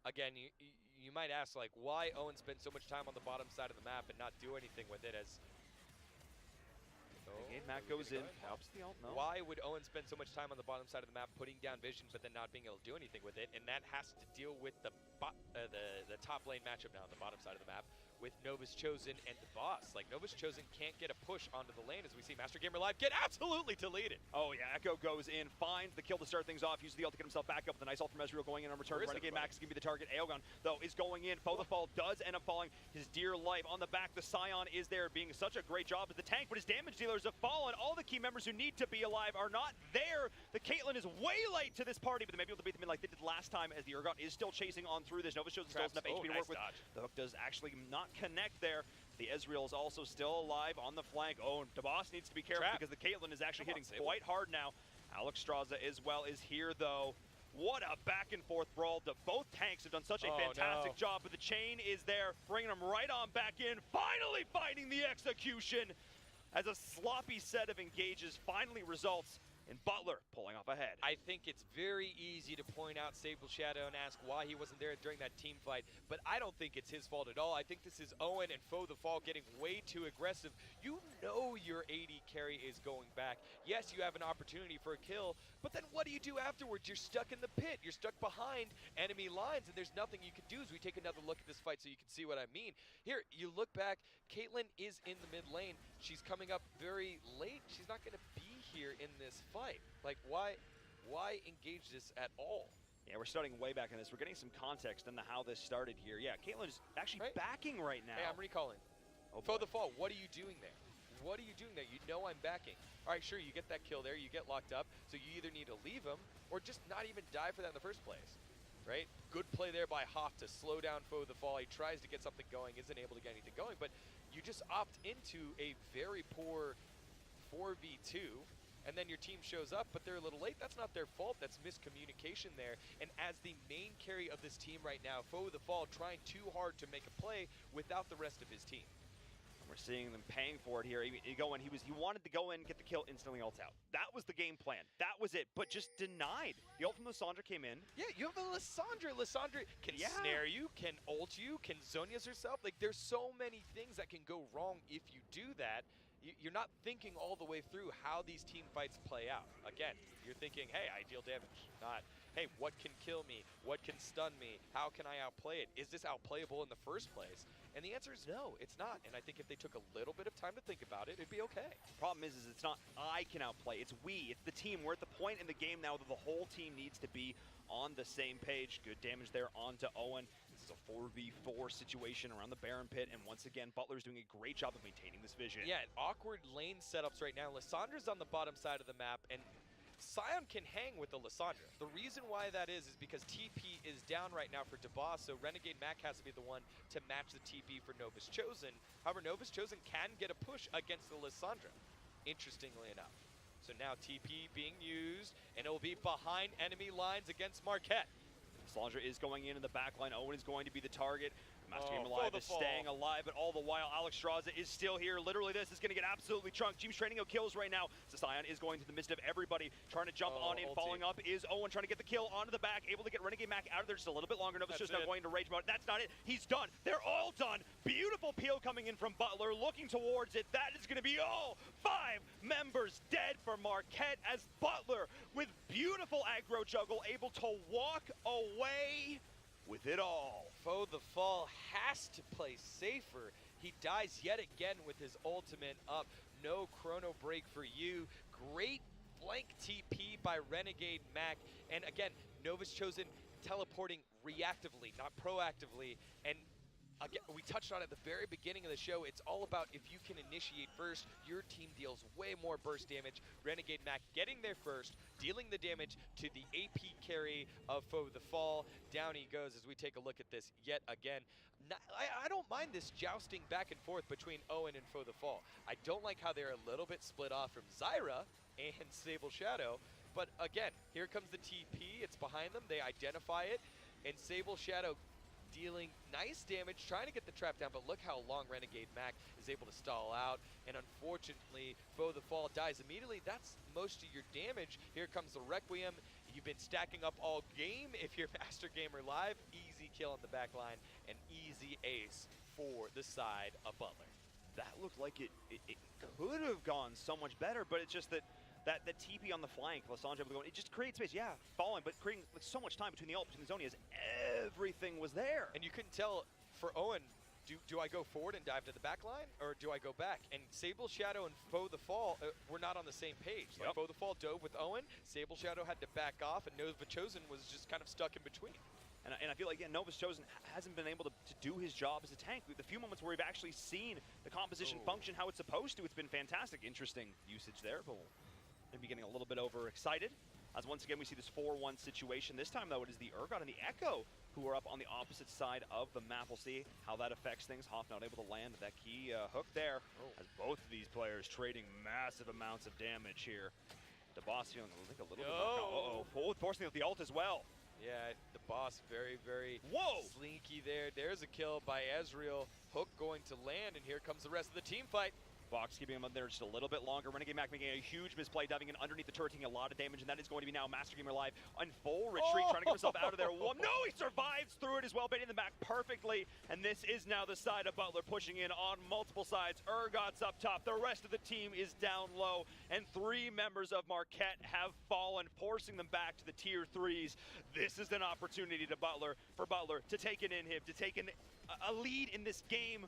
again, you might ask, like, why Owen spend so much time on the bottom side of the map and not do anything with it as... Renegade Mac goes in, helps the ult, no. Why would Owen spend so much time on the bottom side of the map putting down vision but then not being able to do anything with it? And that has to deal with the top lane matchup now on the bottom side of the map with Nova's Chosen and the boss. Like, Nova's Chosen can't get a push onto the lane as we see Master Gamer Live get absolutely deleted. Oh yeah, Echo goes in, finds the kill to start things off, uses the ult to get himself back up with a nice ult from Ezreal going in on return. Renegade Max is going to be the target. Aegon, though, is going in. Foe the Fall does end up falling his dear life on the back. The Scion is there being such a great job as the tank, but his damage dealers have fallen. All the key members who need to be alive are not there. The Caitlyn is way late to this party, but they may be able to beat them in like they did last time as the Urgot is still chasing on through this. Nova shows still has enough HP to work with. The hook does actually not connect there. The Ezreal is also still alive on the flank. Oh, and DeBoss needs to be careful because the Caitlyn is actually hitting quite hard now. Alex Straza as well is here, though. What a back and forth brawl. Both tanks have done such a fantastic job, but the chain is there, bringing them right on back in. Finally finding the execution as a sloppy set of engages finally results in Butler pulling off ahead. I think it's very easy to point out Sable Shadow and ask why he wasn't there during that team fight, but I don't think it's his fault at all. I think this is Owen and Foe the Fall getting way too aggressive. You know your AD carry is going back. Yes, you have an opportunity for a kill, but then what do you do afterwards? You're stuck in the pit. You're stuck behind enemy lines, and there's nothing you can do. As we take another look at this fight so you can see what I mean. Here, you look back, Caitlyn is in the mid lane. She's coming up very late. She's not going to be here in this fight. Like, why engage this at all? Yeah, we're starting way back in this. We're getting some context into how this started here. Yeah, Caitlyn's actually backing right now. Hey, I'm recalling. Foe the Fall, what are you doing there? What are you doing there? You know I'm backing. All right, sure, you get that kill there. You get locked up. So you either need to leave him or just not even die for that in the first place. Right? Good play there by Hoff to slow down Foe the Fall. He tries to get something going, isn't able to get anything going, but you just opt into a very poor 4v2, and then your team shows up, but they're a little late. That's not their fault. That's miscommunication there. And as the main carry of this team right now, Foe the Fall trying too hard to make a play without the rest of his team. We're seeing them paying for it here. He wanted to go in, get the kill, instantly ult out. That was the game plan. That was it, but just denied. The ult from Lissandra came in. Yeah, you have a Lissandra. Lissandra can snare you, can ult you, can Zonia's herself. Like, there's so many things that can go wrong if you do that. You're not thinking all the way through how these team fights play out. Again, you're thinking, hey, I deal damage. Not, hey, what can kill me? What can stun me? How can I outplay it? Is this outplayable in the first place? And the answer is no, it's not. And I think if they took a little bit of time to think about it, it'd be okay. Problem is it's not I can outplay, it's we, it's the team. We're at the point in the game now that the whole team needs to be on the same page. Good damage there onto Owen. This is a 4v4 situation around the Baron pit, and once again, Butler's doing a great job of maintaining this vision. Yeah, awkward lane setups right now. Lissandra's on the bottom side of the map, and Sion can hang with the Lissandra. The reason why that is because TP is down right now for DeBoss, so Renegade Mac has to be the one to match the TP for Nova's Chosen. However, Nova's Chosen can get a push against the Lissandra, interestingly enough. So now TP being used, and it will be behind enemy lines against Marquette. Lissandra is going in the back line. Owen is going to be the target. Master Gamer Live is staying alive, but all the while, Alex Straza is still here. Literally, this is going to get absolutely chunked. Team's training out kills right now. Sion is going to the midst of everybody, trying to jump on in. Falling up is Owen, trying to get the kill onto the back, able to get Renegade Mac out of there just a little bit longer. Nova's just now going to rage mode. That's not it. He's done. They're all done. Beautiful peel coming in from Butler, looking towards it. That is going to be all 5 members dead for Marquette as Butler, with beautiful aggro juggle, able to walk away with it all. Foe the Fall has to play safer. He dies yet again with his ultimate up. No chrono break for you. Great flank TP by Renegade Mac. And again, Nova's Chosen teleporting reactively, not proactively. And again, we touched on it at the very beginning of the show. It's all about if you can initiate first, your team deals way more burst damage. Renegade Mac getting there first, dealing the damage to the AP carry of Foe the Fall. Down he goes as we take a look at this yet again. I don't mind this jousting back and forth between Owen and Foe the Fall. I don't like how they're a little bit split off from Zyra and Sable Shadow. But again, here comes the TP. It's behind them. They identify it. And Sable Shadow dealing nice damage, trying to get the trap down, but look how long Renegade Mac is able to stall out, and unfortunately, Foe the Fall dies immediately. That's most of your damage. Here comes the Requiem. You've been stacking up all game if you're Master Gamer Live. Easy kill on the back line, and easy ace for the side of Butler. That looked like it could have gone so much better, but it's just that the TP on the flank, Lassange able to go, it just creates space, yeah, falling, but creating like, so much time between the ult, between the Zonias, everything was there. And you couldn't tell for Owen, do I go forward and dive to the back line, or do I go back? And Sable Shadow and Foe the Fall were not on the same page. Like Foe the Fall dove with Owen, Sable Shadow had to back off, and Nova Chosen was just kind of stuck in between. And I feel like, yeah, Nova's Chosen hasn't been able to do his job as a tank. The few moments where we've actually seen the composition function how it's supposed to, it's been fantastic. Interesting usage there, but we'll maybe getting a little bit overexcited. As once again, we see this 4-1 situation. This time, though, it is the Urgot and the Echo who are up on the opposite side of the map. We'll see how that affects things. Hoff not able to land that key hook there, as both of these players trading massive amounts of damage here. DeBoss feeling, I think, a little bit forcing out the ult as well. Yeah, the boss very, very slinky there. There's a kill by Ezreal. Hook going to land, and here comes the rest of the team fight. Fox keeping him up there just a little bit longer. Renegade Mac making a huge misplay, diving in underneath the turret, taking a lot of damage, and that is going to be now Master Gamer Live on full retreat, trying to get himself out of there. No, he survives through it as well, baiting them back perfectly, and this is now the side of Butler pushing in on multiple sides. Urgot's up top, the rest of the team is down low, and 3 members of Marquette have fallen, forcing them back to the tier 3s. This is an opportunity for Butler to take an inhib, to take a lead in this game.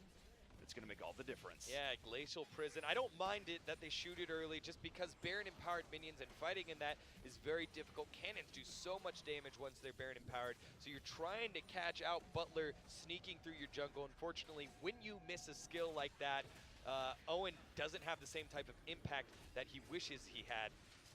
It's going to make all the difference. Yeah, Glacial Prison. I don't mind it that they shoot it early just because Baron-empowered minions and fighting in that is very difficult. Cannons do so much damage once they're Baron-empowered, so you're trying to catch out Butler sneaking through your jungle. Unfortunately, when you miss a skill like that, Owen doesn't have the same type of impact that he wishes he had.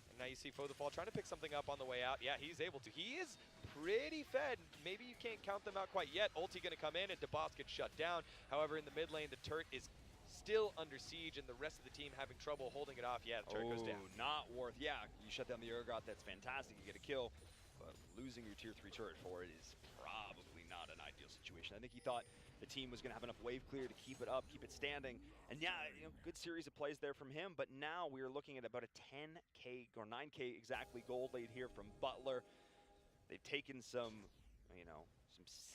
And now you see Foe the Fall trying to pick something up on the way out. Yeah, he's able to. He is pretty fed. Maybe you can't count them out quite yet. Ulti going to come in and DeBoss gets shut down. However, in the mid lane, the turret is still under siege and the rest of the team having trouble holding it off. Yeah, the turret goes down. Not worth. Yeah, you shut down the Urgot. That's fantastic. You get a kill. But losing your tier 3 turret for it is probably not an ideal situation. I think he thought the team was going to have enough wave clear to keep it up, keep it standing. And yeah, good series of plays there from him. But now we are looking at about a 10K or 9K exactly gold lead here from Butler. They've taken some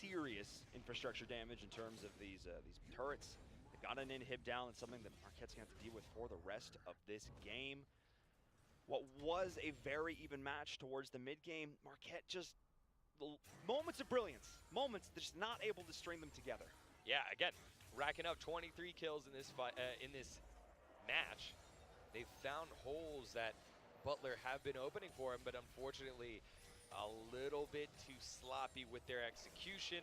serious infrastructure damage in terms of these turrets. They've got an inhib down. It's something that Marquette's going to have to deal with for the rest of this game. What was a very even match towards the mid game, Marquette just moments of brilliance, moments they're just not able to string them together. Yeah, again, racking up 23 kills in this fight, in this match. They've found holes that Butler have been opening for him, but unfortunately a little bit too sloppy with their execution.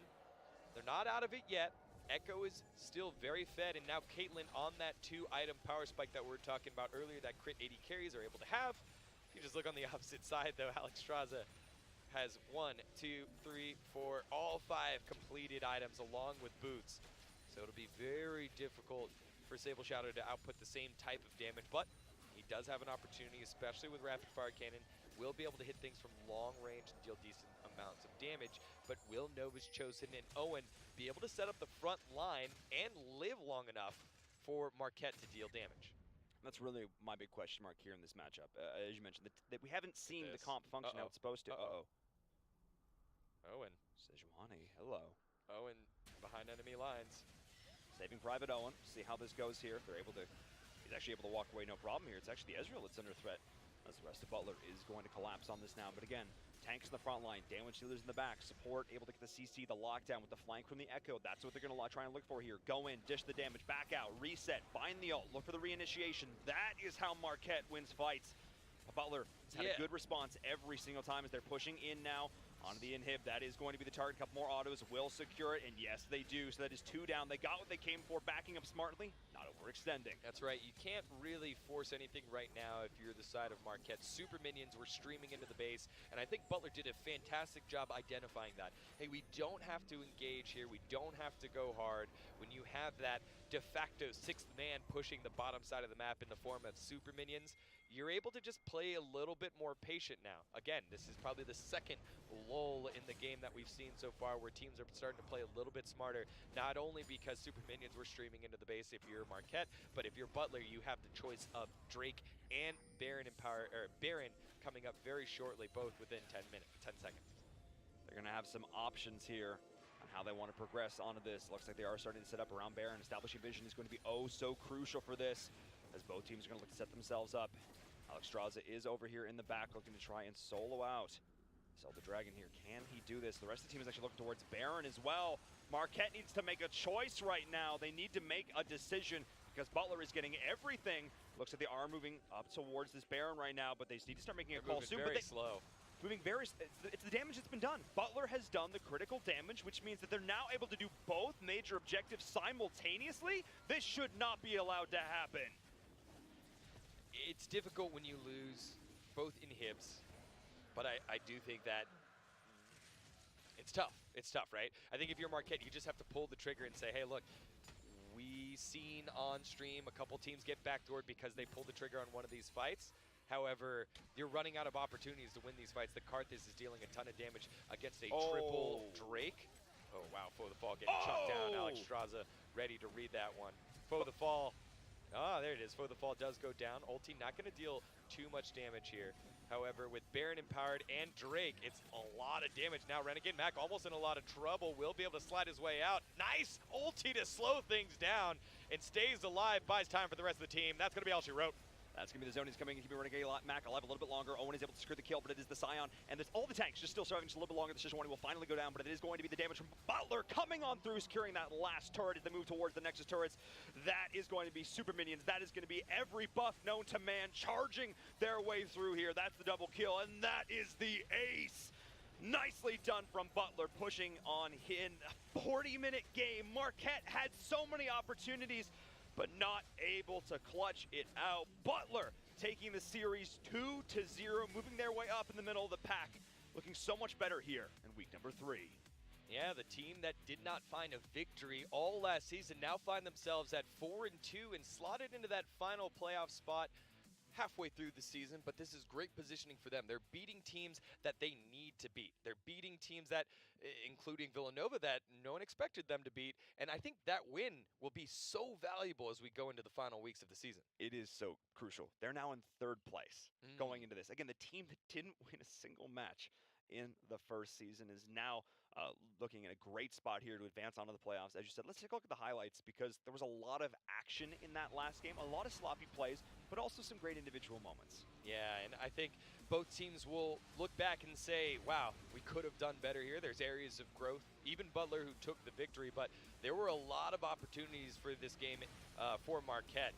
They're not out of it yet. Echo is still very fed, and now Caitlyn on that 2-item power spike that we were talking about earlier that crit 80 carries are able to have. If you just look on the opposite side though, Alex Straza has 1, 2, 3, 4, all 5 completed items along with boots. So it'll be very difficult for Sable Shadow to output the same type of damage, but he does have an opportunity, especially with Rapid Fire Cannon. Will be able to hit things from long range and deal decent amounts of damage, but will Nova's Chosen and Owen be able to set up the front line and live long enough for Marquette to deal damage? That's really my big question mark here in this matchup. As you mentioned, that we haven't seen the comp function how it's supposed to. Owen. Sejuani, hello. Owen behind enemy lines. Saving Private Owen. See how this goes here. They're able to, he's actually able to walk away, no problem here. It's actually the Ezreal that's under threat. As the rest of Butler is going to collapse on this now. But again, tanks in the front line, damage dealers in the back, support able to get the CC, the lockdown with the flank from the Echo. That's what they're going to try and look for here. Go in, dish the damage, back out, reset, find the ult, look for the reinitiation. That is how Marquette wins fights. Butler has had a good response every single time as they're pushing in now Onto the inhib, that is going to be the target. A couple more autos will secure it, and yes, they do. So that is 2 down. They got what they came for, backing up smartly, not overextending. That's right. You can't really force anything right now if you're the side of Marquette. Super minions were streaming into the base, and I think Butler did a fantastic job identifying that. Hey, we don't have to engage here. We don't have to go hard. When you have that de facto 6th man pushing the bottom side of the map in the form of super minions, you're able to just play a little bit more patient now. Again, this is probably the second lull in the game that we've seen so far where teams are starting to play a little bit smarter, not only because super minions were streaming into the base if you're Marquette, but if you're Butler, you have the choice of Drake and Baron Baron coming up very shortly, both within 10 seconds. They're going to have some options here on how they want to progress onto this. Looks like they are starting to set up around Baron. Establishing vision is going to be oh so crucial for this, as both teams are going to look to set themselves up. Alexstrasza is over here in the back looking to try and solo out. So the Dragon here, can he do this? The rest of the team is actually looking towards Baron as well. Marquette needs to make a choice right now. They need to make a decision because Butler is getting everything. Looks like they are moving up towards this Baron right now, but they need to start making a call soon. Very slow. Moving very, it's the damage that's been done. Butler has done the critical damage, which means that they're now able to do both major objectives simultaneously. This should not be allowed to happen. It's difficult when you lose both inhibs, but I do think that it's tough. It's tough, right? I think if you're Marquette, you just have to pull the trigger and say, hey, look, we seen on stream a couple teams get backdoored because they pulled the trigger on one of these fights. However, you're running out of opportunities to win these fights. The Karthus is dealing a ton of damage against a triple Drake. Oh, wow. Foe the Fall getting chucked down. Alexstrasza ready to read that one. Foe the Fall. Ah, there it is. Foe the Fall does go down. Ulti not going to deal too much damage here. However, with Baron empowered and Drake, it's a lot of damage. Now Renegade Mac almost in a lot of trouble. Will be able to slide his way out. Nice ulti to slow things down and stays alive, buys time for the rest of the team. That's going to be all she wrote. That's going to be the zone. He's coming and keeping Renegade Mac alive a little bit longer. Owen is able to secure the kill, but it is the Scion. And there's all the tanks just still surviving just a little bit longer. The Sejuani will finally go down, but it is going to be the damage from Butler coming on through, securing that last turret as they move towards the Nexus turrets. That is going to be super minions. That is going to be every buff known to man charging their way through here. That's the double kill, and that is the ace. Nicely done from Butler, pushing on in a 40-minute game. Marquette had so many opportunities, but not able to clutch it out. Butler taking the series 2-0, moving their way up in the middle of the pack, looking so much better here in week number 3. Yeah, the team that did not find a victory all last season now find themselves at 4-2 and slotted into that final playoff spot halfway through the season, but this is great positioning for them. They're beating teams that they need to beat. They're beating teams that, including Villanova, that no one expected them to beat, and I think that win will be so valuable as we go into the final weeks of the season. It is so crucial. They're now in 3rd place going into this. Again, the team that didn't win a single match in the first season is now looking in a great spot here to advance onto the playoffs. As you said, let's take a look at the highlights because there was a lot of action in that last game, a lot of sloppy plays, but also some great individual moments. Yeah, and I think both teams will look back and say, wow, we could have done better here. There's areas of growth. Even Butler, who took the victory, but there were a lot of opportunities for this game for Marquette.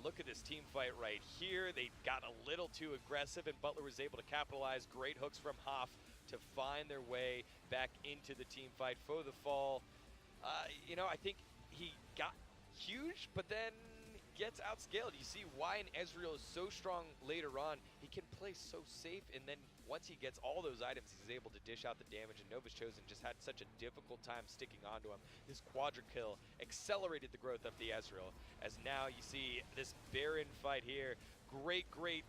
Look at this team fight right here. They got a little too aggressive, and Butler was able to capitalize. Great hooks from Hoff to find their way back into the team fight. Foe the Fall, you know, I think he got huge, but then gets outscaled. You see why an Ezreal is so strong later on. He can play so safe, and then once he gets all those items, he's able to dish out the damage, and Nova's Chosen just had such a difficult time sticking onto him. This quadra kill accelerated the growth of the Ezreal, as now you see this Baron fight here. Great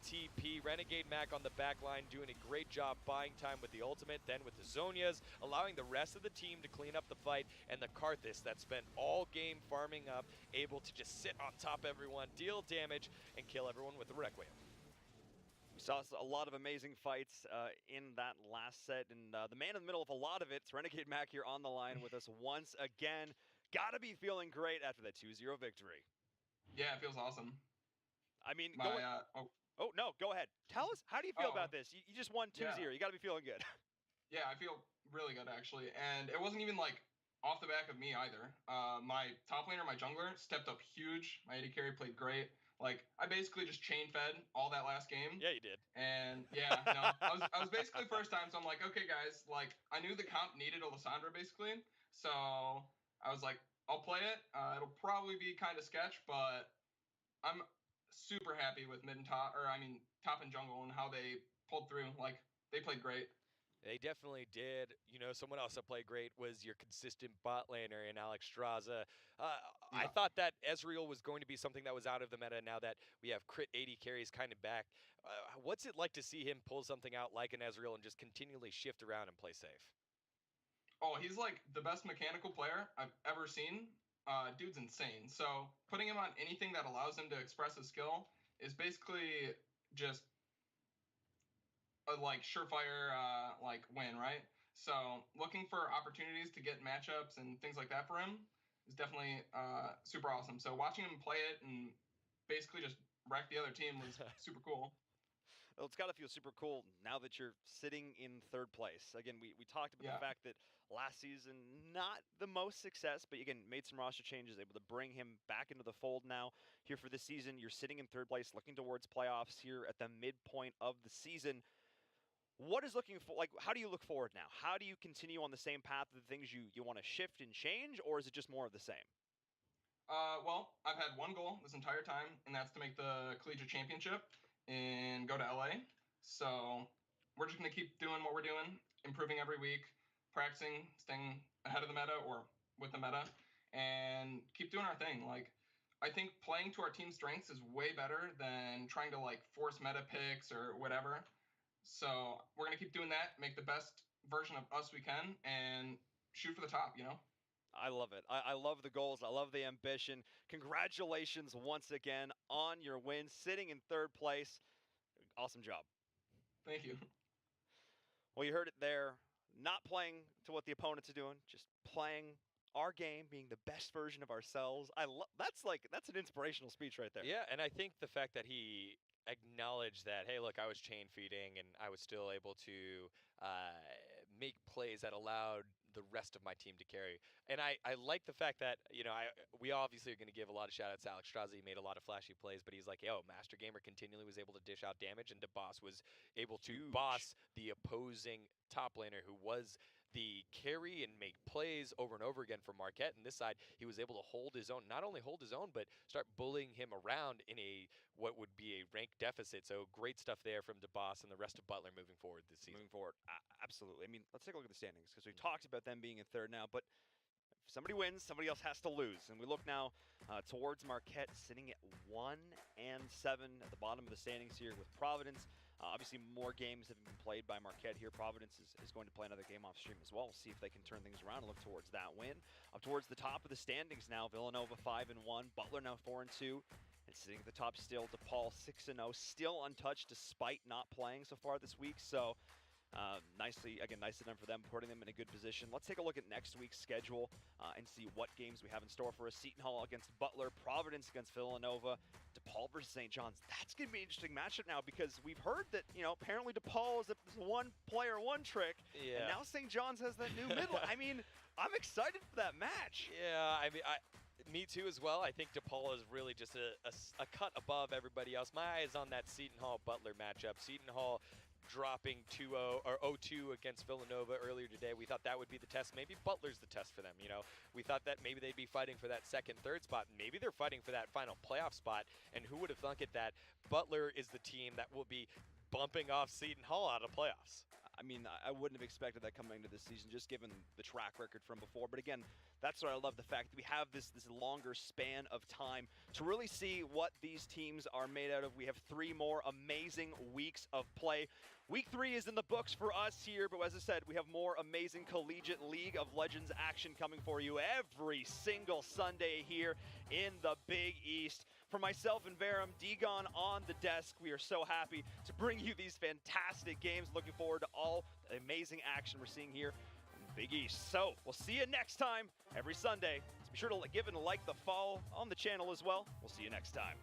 TP. Renegade Mac on the back line doing a great job buying time with the ultimate, then with the Zhonya's, allowing the rest of the team to clean up the fight, and the Karthus that spent all game farming up, able to just sit on top of everyone, deal damage, and kill everyone with the Requiem. We saw a lot of amazing fights in that last set, and the man in the middle of a lot of it, it's Renegade Mac here on the line with us once again. Gotta be feeling great after that 2-0 victory. Yeah, it feels awesome. I mean, oh, no, go ahead. Tell us, how do you feel about this? You just won 2-0. Yeah. You got to be feeling good. Yeah, I feel really good, actually. And it wasn't even, like, off the back of me either. My top laner, my jungler, stepped up huge. My AD carry played great. Like, I basically just chain fed all that last game. Yeah, you did. And yeah, no, I was basically first time, so I'm like, okay, guys, like I knew the comp needed Alessandra basically, so I was like, I'll play it. It'll probably be kind of sketch, but I'm super happy with mid and top, or I mean top and jungle, and how they pulled through. Like they played great. They definitely did. You know, someone else that played great was your consistent bot laner in Alex Straza. I Yeah. thought that Ezreal was going to be something that was out of the meta now that we have crit 80 carries kind of back. What's it like to see him pull something out like an Ezreal and just continually shift around and play safe? Oh, he's like the best mechanical player I've ever seen. Dude's insane. So putting him on anything that allows him to express his skill is basically just a like surefire like win, right? So looking for opportunities to get matchups and things like that for him is definitely super awesome. So watching him play it and basically just wreck the other team was super cool. Well, it's got to feel super cool now that you're sitting in third place. Again, we talked about Yeah. the fact that last season, not the most success, but again, made some roster changes, able to bring him back into the fold now. Here for this season, you're sitting in third place, looking towards playoffs here at the midpoint of the season. What is looking for, like, how do you look forward now? How do you continue on the same path of the things you want to shift and change, or is it just more of the same? Well, I've had one goal this entire time, and that's to make the collegiate championship and go to LA. So we're just gonna keep doing what we're doing, improving every week, practicing, staying ahead of the meta or with the meta, and keep doing our thing. Like, I think playing to our team strengths is way better than trying to like force meta picks or whatever. So we're gonna keep doing that, make the best version of us we can, and shoot for the top. You know. I love it. I love the goals. I love the ambition. Congratulations once again on your win, sitting in third place. Awesome job. Thank you. Well, you heard it there. Not playing to what the opponents are doing, just playing our game, being the best version of ourselves. That's an inspirational speech right there. Yeah, and I think the fact that he acknowledged that, hey, look, I was chain feeding and I was still able to make plays that allowed the rest of my team to carry. And I like the fact that, you know, we obviously are going to give a lot of shout outs to Alex Strazi. He made a lot of flashy plays, but he's like, yo, Master Gamer continually was able to dish out damage, and DeBoss was able to Huge. boss the opposing top laner who was the carry and make plays over and over again for Marquette. And this side, he was able to hold his own, not only hold his own, but start bullying him around in what would be a rank deficit. So great stuff there from DeBoss and the rest of Butler moving forward this season. Moving forward, absolutely. I mean, let's take a look at the standings because we talked about them being in third now, but if somebody wins, somebody else has to lose. And we look now towards Marquette sitting at 1-7 at the bottom of the standings here with Providence. Obviously, more games have been played by Marquette here. Providence is going to play another game off stream as well. We'll see if they can turn things around and look towards that win. Up towards the top of the standings now, Villanova 5-1, Butler now 4-2. And sitting at the top still, DePaul 6-0, still untouched despite not playing so far this week. So nice of them for them, putting them in a good position. Let's take a look at next week's schedule and see what games we have in store for us. Seton Hall against Butler, Providence against Villanova, DePaul versus St. John's. That's going to be an interesting matchup now because we've heard that, you know, apparently DePaul is a one player, one trick. Yeah. And now St. John's has that new middle. I mean, I'm excited for that match. Yeah, I mean, me too as well. I think DePaul is really just a cut above everybody else. My eye is on that Seton Hall Butler matchup. Seton Hall dropping 2-0 or 0-2 against Villanova earlier today. We thought that would be the test. Maybe Butler's the test for them. You know, we thought that maybe they'd be fighting for that second, third spot. Maybe they're fighting for that final playoff spot. And who would have thunk it that Butler is the team that will be bumping off Seton Hall out of playoffs? I mean, I wouldn't have expected that coming into this season, just given the track record from before. But again, that's what I love, the fact that we have this longer span of time to really see what these teams are made out of. We have 3 more amazing weeks of play. Week 3 is in the books for us here, but as I said, we have more amazing collegiate League of Legends action coming for you every single Sunday here in the Big East. For myself and Verum, Degon on the desk, we are so happy to bring you these fantastic games. Looking forward to all the amazing action we're seeing here in the Big East. So we'll see you next time every Sunday. So be sure to give it a like, the follow on the channel as well. We'll see you next time.